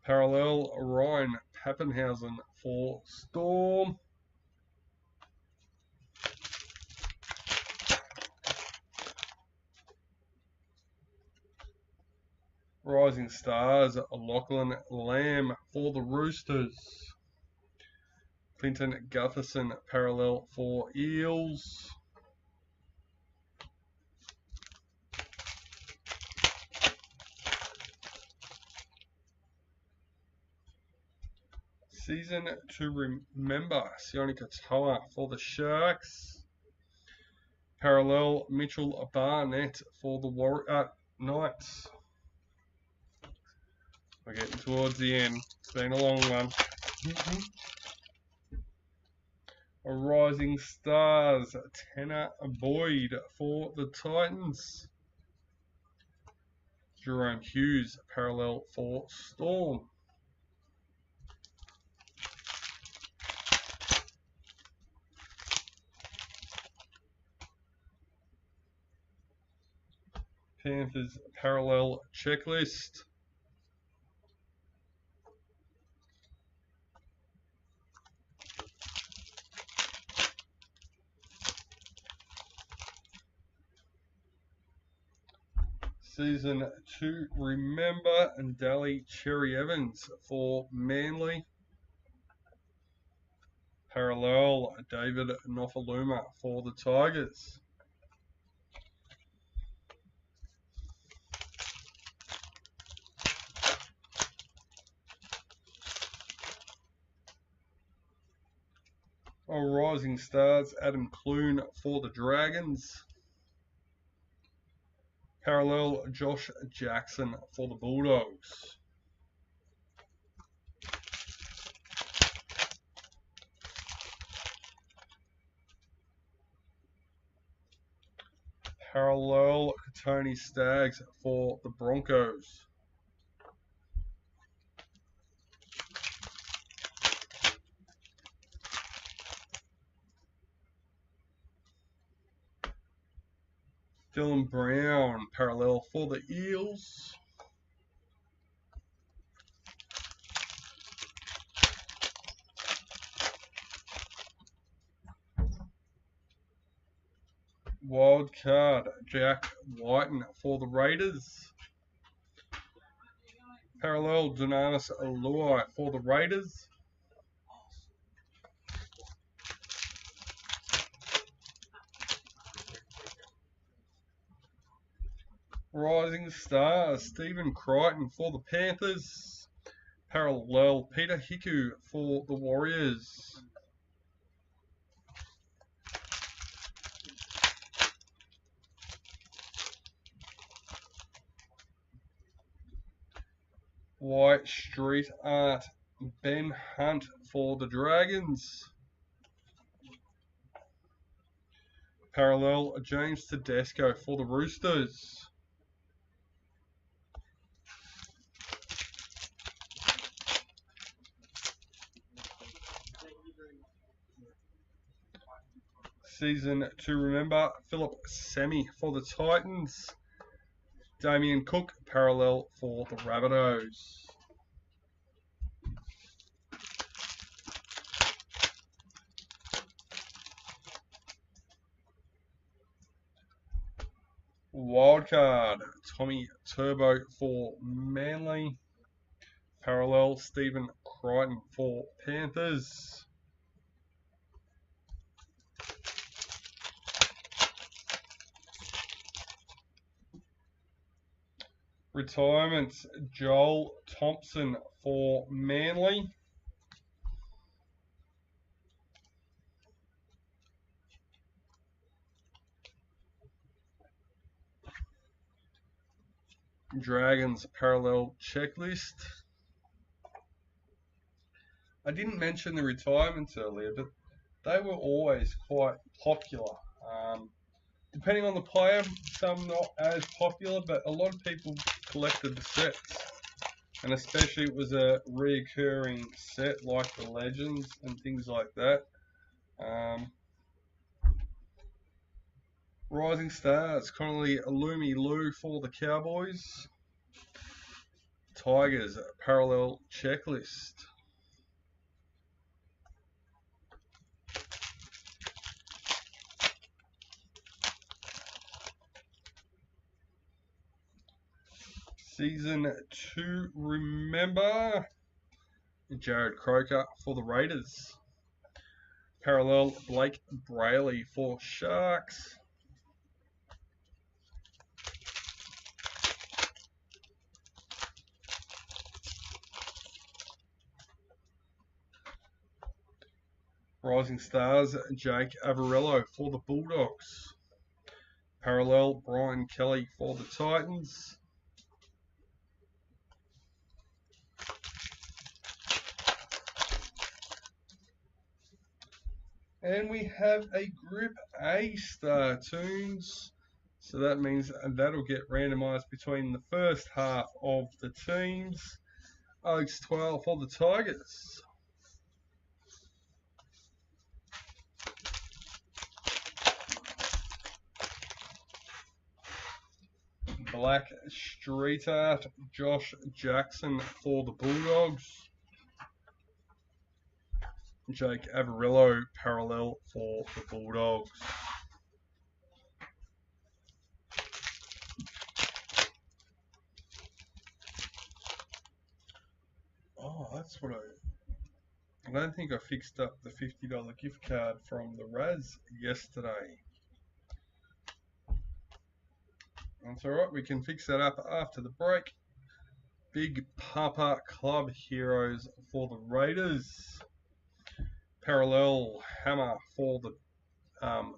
Parallel, Ryan Pappenhausen for Storm. Rising Stars, Lachlan Lamb for the Roosters. Clinton Gutherson, parallel for Eels. Season to remember, Sione Katoa for the Sharks. Parallel, Mitchell Barnett for the Knights. We're getting towards the end. It's been a long one. Rising Stars, Tanner Boyd for the Titans. Jerome Hughes, parallel for Storm. Panthers parallel checklist. Season to remember, and Daly Cherry Evans for Manly. Parallel, David Nofaluma for the Tigers. Rising Stars, Adam Clune for the Dragons. Parallel, Josh Jackson for the Bulldogs. Parallel, Tony Staggs for the Broncos. Dylan Brown, parallel for the Eels. Wild card, Jack Whiten for the Raiders. Parallel, Donatus Alui for the Raiders. Rising Stars, Stephen Crichton for the Panthers. Parallel, Peter Hiku for the Warriors. White Street Art, Ben Hunt for the Dragons. Parallel, James Tedesco for the Roosters. Season to remember, Philip Semi for the Titans. Damien Cook, parallel for the Rabbitohs. Wildcard, Tommy Turbo for Manly. Parallel, Stephen Crichton for Panthers. Retirements, Joel Thompson for Manly. Dragons parallel checklist. I didn't mention the retirements earlier, but they were always quite popular. Depending on the player, some not as popular, but a lot of people collected the sets. And especially it was a reoccurring set like the Legends and things like that. Rising Stars, Connolly Lumi Lou for the Cowboys. Tigers, parallel checklist. Season 2, remember, Jared Croker for the Raiders. Parallel Blake Brayley for Sharks. Rising Stars, Jake Avarello for the Bulldogs. Parallel Brian Kelly for the Titans. And we have a Group A Star Tunes. So that means that'll get randomised between the first half of the teams. Alex 12 for the Tigers. Black Street Art, Josh Jackson for the Bulldogs. Jake Averillo, parallel for the Bulldogs. Oh, that's what I don't think I fixed up the $50 gift card from the Raz yesterday. That's alright, we can fix that up after the break. Big Papa Club Heroes for the Raiders. Parallel Hammer for the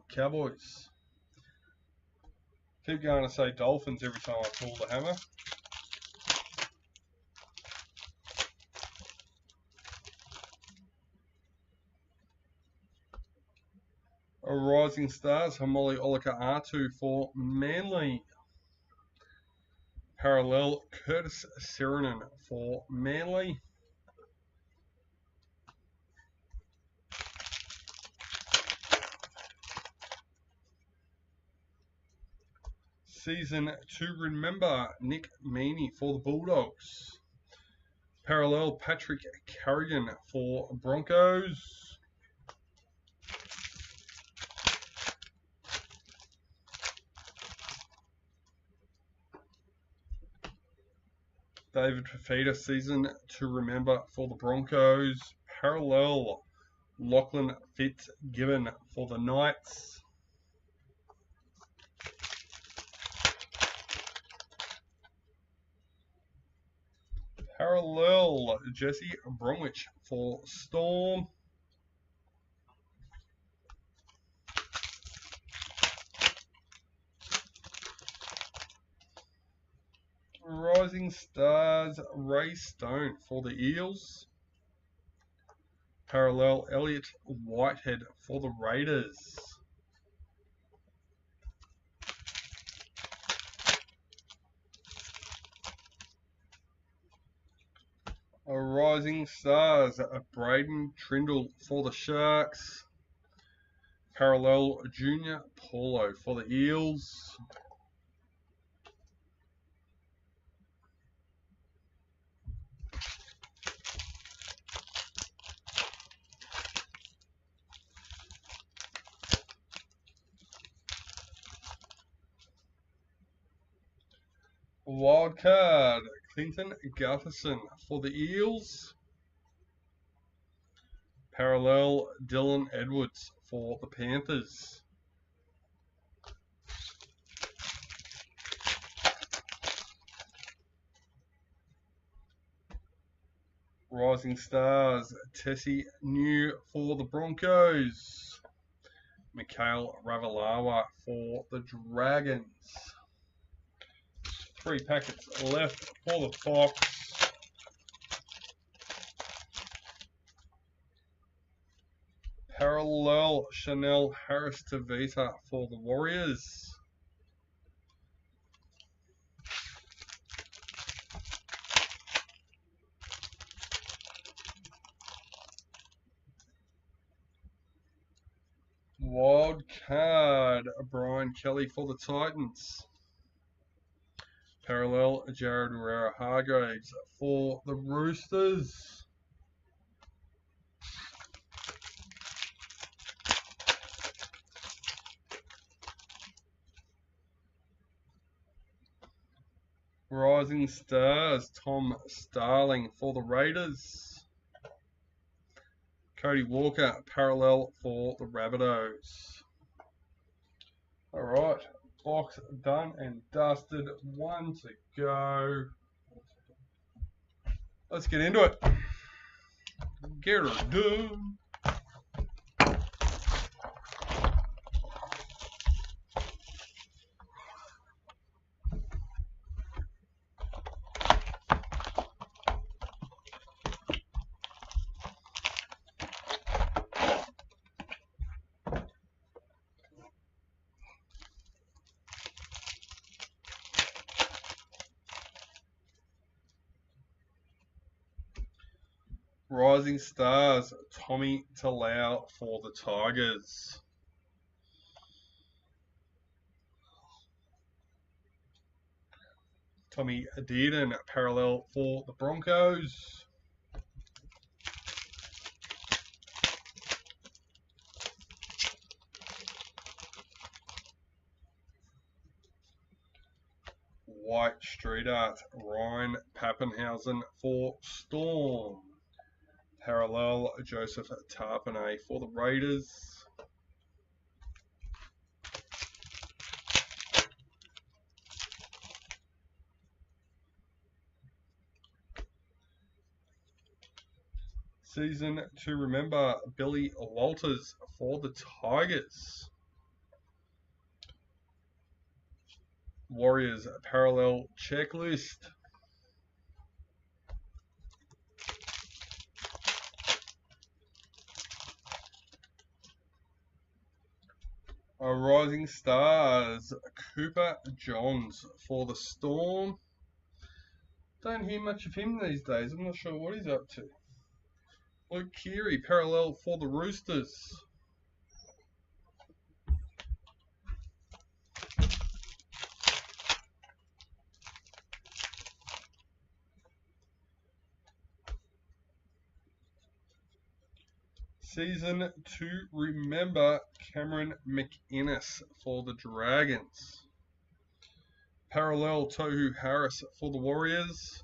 Cowboys. Keep going to say Dolphins every time I pull the hammer. Rising Stars, Hamoli Olika Atu for Manly. Parallel Curtis Sirenen for Manly. Season 2, remember, Nick Meaney for the Bulldogs. Parallel Patrick Carrigan for Broncos. David Fafita, season 2, remember, for the Broncos. Parallel Lachlan Fitzgibbon for the Knights. Parallel Jesse Bromwich for Storm. Rising Stars, Ray Stone for the Eels. Parallel Elliot Whitehead for the Raiders. Rising Stars, Braden Trindle for the Sharks. Parallel Junior Paulo for the Eels. Wildcard, Clinton Gutherson for the Eels. Parallel Dylan Edwards for the Panthers. Rising Stars, Tessie New for the Broncos. Mikhail Ravalawa for the Dragons. 3 packets left for the Fox. Parallel Chanel Harris Tavita for the Warriors. Wild card, Brian Kelly for the Titans. Parallel, Jared Hargraves for the Roosters. Rising Stars, Tom Starling for the Raiders. Cody Walker, parallel for the Rabbitohs. Alright, box done and dusted. One to go. Let's get into it. Get her done. Rising Stars, Tommy Talau for the Tigers. Tommy Dearden, parallel for the Broncos. White Street Art, Ryan Pappenhausen for Storm. Parallel, Joseph Tarpanay for the Raiders. Season to remember, Billy Walters for the Tigers. Warriors parallel checklist. Rising Stars, Cooper Johns for the Storm. Don't hear much of him these days. I'm not sure what he's up to. Luke Keary, parallel for the Roosters. Season to remember, Cameron McInnes for the Dragons. Parallel, Tohu Harris for the Warriors.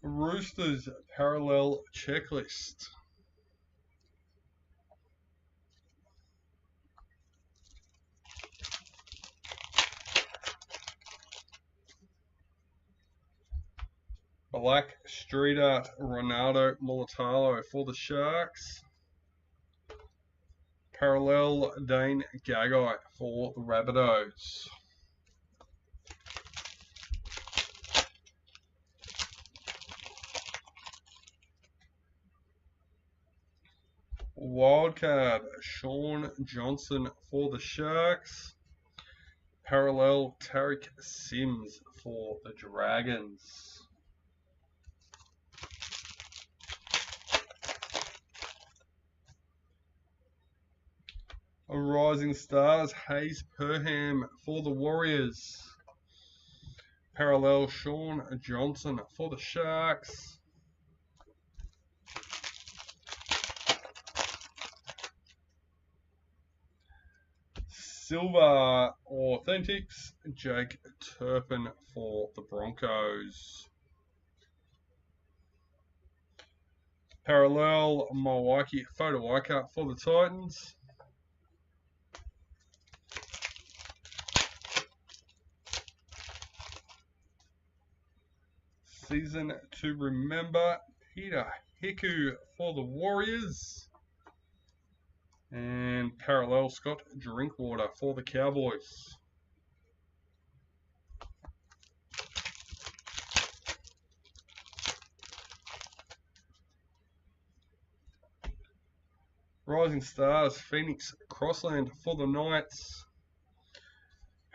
Roosters parallel checklist. Black Street Art, Ronaldo Mulatalo for the Sharks. Parallel, Dane Gagai for the Rabbitohs. Wildcard, Sean Johnson for the Sharks. Parallel, Tariq Sims for the Dragons. Rising Stars, Hayes Perham for the Warriors. Parallel, Sean Johnson for the Sharks. Silver Authentics, Jake Turpin for the Broncos. Parallel, Milwaukee Photo Icart for the Titans. Season to remember, Peter Hiku for the Warriors. And parallel, Scott Drinkwater for the Cowboys. Rising Stars, Phoenix Crossland for the Knights.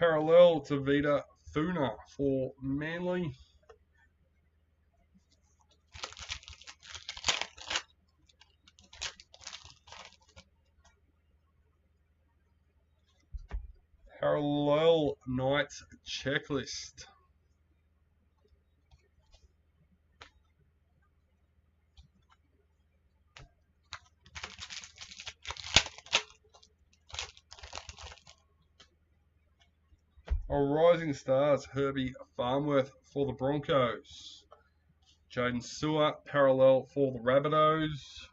Parallel to Vita Funa for Manly. Parallel Knights checklist. Rising Stars, Herbie Farmworth for the Broncos. Jaden Sewer, parallel for the Rabbitohs.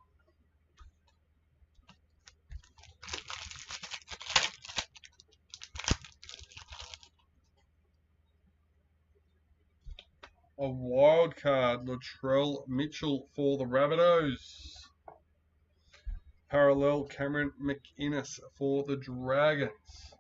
A wild card, Latrell Mitchell for the Rabbitohs. Parallel, Cameron McInnes for the Dragons.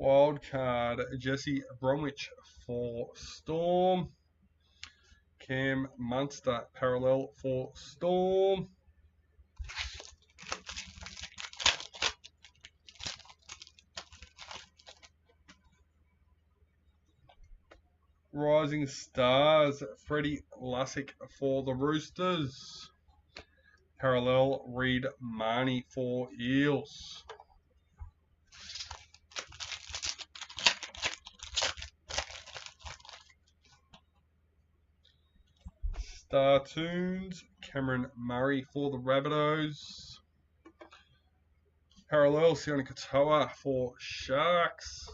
Wild card, Jesse Bromwich for Storm. Cam Munster, parallel for Storm. Rising Stars, Freddie Lussick for the Roosters. Parallel, Reed Marnie for Eels. Star Tunes, Cameron Murray for the Rabbitohs. Parallel, Sione Katoa for Sharks.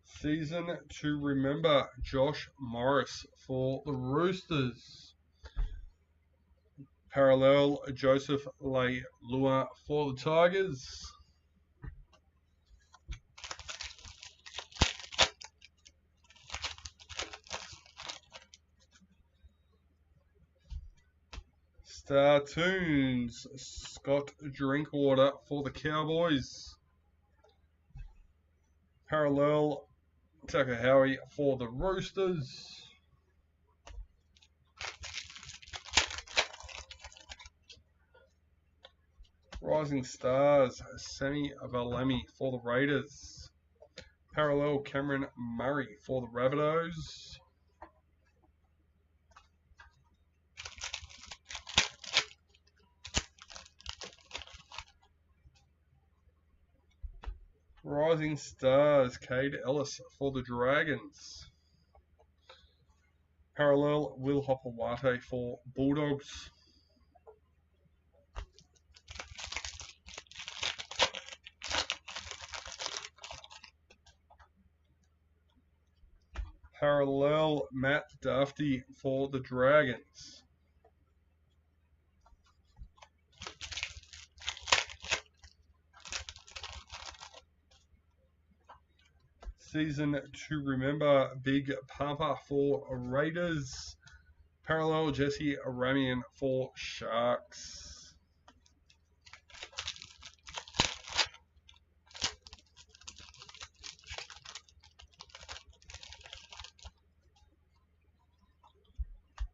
Season to remember, Josh Morris for the Roosters. Parallel, Joseph Leilua for the Tigers. Star Tunes, Scott Drinkwater for the Cowboys. Parallel, Tucker Howie for the Roosters. Rising Stars, Sammy Valemi for the Raiders. Parallel, Cameron Murray for the Rabbitohs. Rising Stars, Cade Ellis for the Dragons. Parallel, Will Hopewate for Bulldogs. Parallel, Matt Dafty for the Dragons. Season to remember, Big Papa for Raiders. Parallel, Jesse Ramian for Sharks.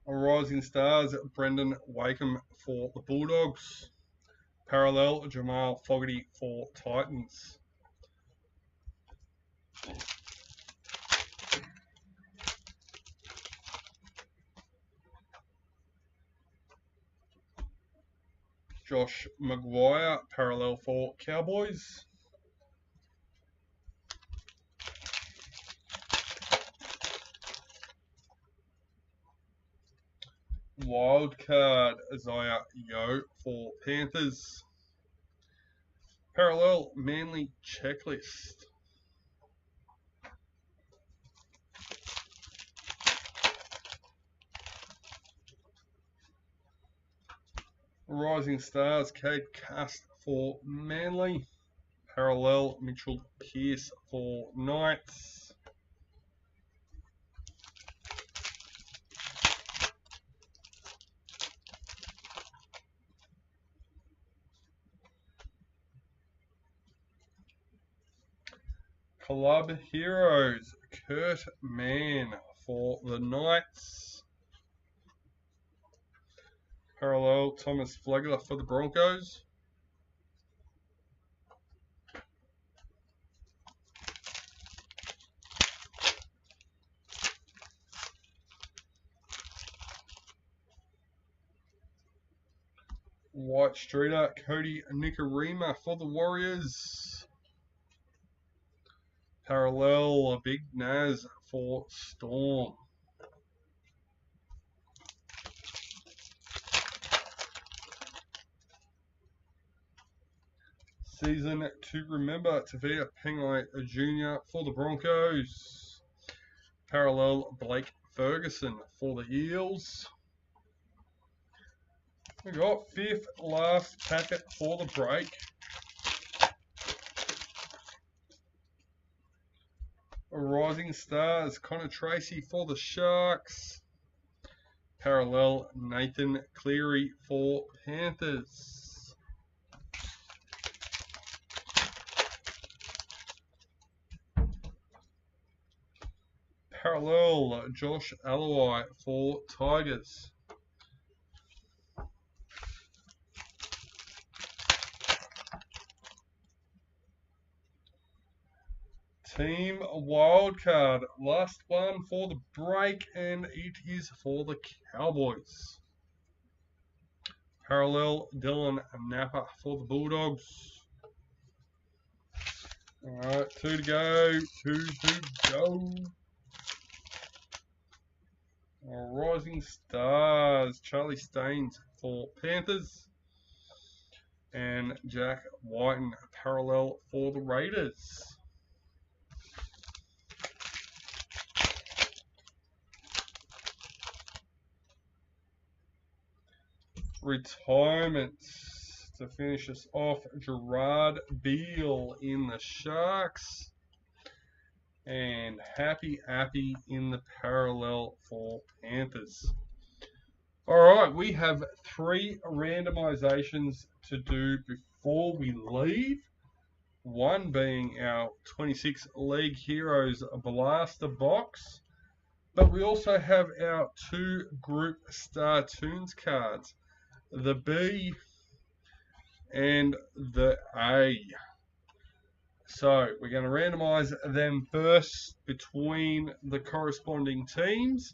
Rising Stars, Brendan Wakeham for the Bulldogs. Parallel, Jamal Fogarty for Titans. Josh Maguire, parallel for Cowboys. Wildcard, Isaiah Yeo for Panthers. Parallel, Manly checklist. Rising Stars, Cade Cast for Manly. Parallel, Mitchell Pearce for Knights. Club Heroes, Kurt Mann for the Knights. Parallel, Thomas Flegler for the Broncos. White Streeter, Cody Nikarima for the Warriors. Parallel, Big Naz for Storm. Season to remember, Tavia Pengai Jr. for the Broncos. Parallel, Blake Ferguson for the Eels. We got 5th last packet for the break. Rising Stars, Connor Tracy for the Sharks. Parallel, Nathan Cleary for Panthers. Parallel, Josh Alloy for Tigers. Team Wildcard, last one for the break, and it is for the Cowboys. Parallel, Dylan Napa for the Bulldogs. Alright, 2 to go, 2 to go. Rising Stars, Charlie Staines for Panthers. And Jack Whiten, parallel for the Raiders. Retirements to finish us off, Gerard Beale in the Sharks and Happy in the parallel for Panthers. Alright, we have 3 randomizations to do before we leave. One being our 26 League Heroes Blaster Box, but we also have our 2 Group Star Tunes cards, the B and the A. So we're going to randomize them first between the corresponding teams,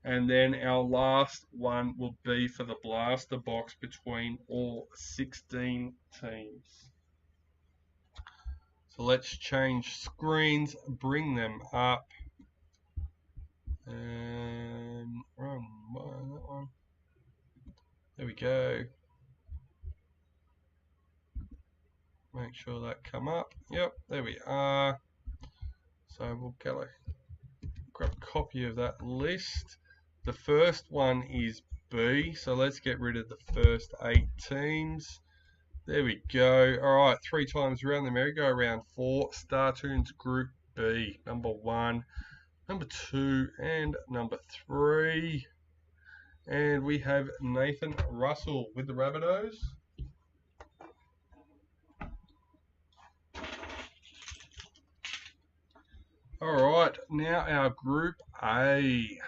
and then our last one will be for the blaster box between all 16 teams. So let's change screens, bring them up, and run that one. There we go. Make sure that come up. Yep, there we are. So we'll grab a copy of that list. The first one is B, so let's get rid of the first 8 teams. There we go. Alright, 3 times around the merry-go-round for Star Tunes Group B. Number 1, number 2, and number 3. And we have Nathan Russell with the Rabbitohs. Alright, now our Group A.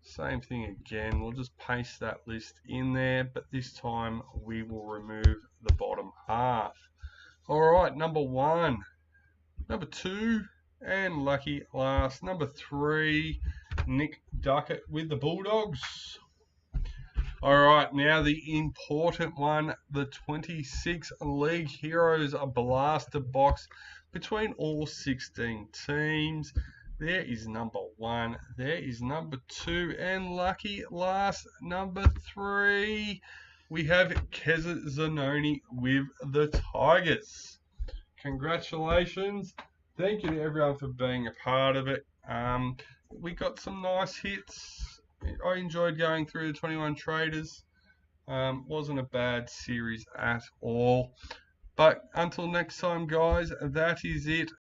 Same thing again. We'll just paste that list in there, but this time we will remove the bottom half. Alright, number 1, number 2, and lucky last, number 3, Nick Duckitt with the Bulldogs. Alright, now the important one, the 26 League Heroes Blaster Box between all 16 teams. There is number 1, there is number 2, and lucky last, number 3. We have Kezza Zanoni with the Tigers. Congratulations. Thank you to everyone for being a part of it. We got some nice hits. I enjoyed going through the 21 traders. Wasn't a bad series at all. But until next time, guys, that is it.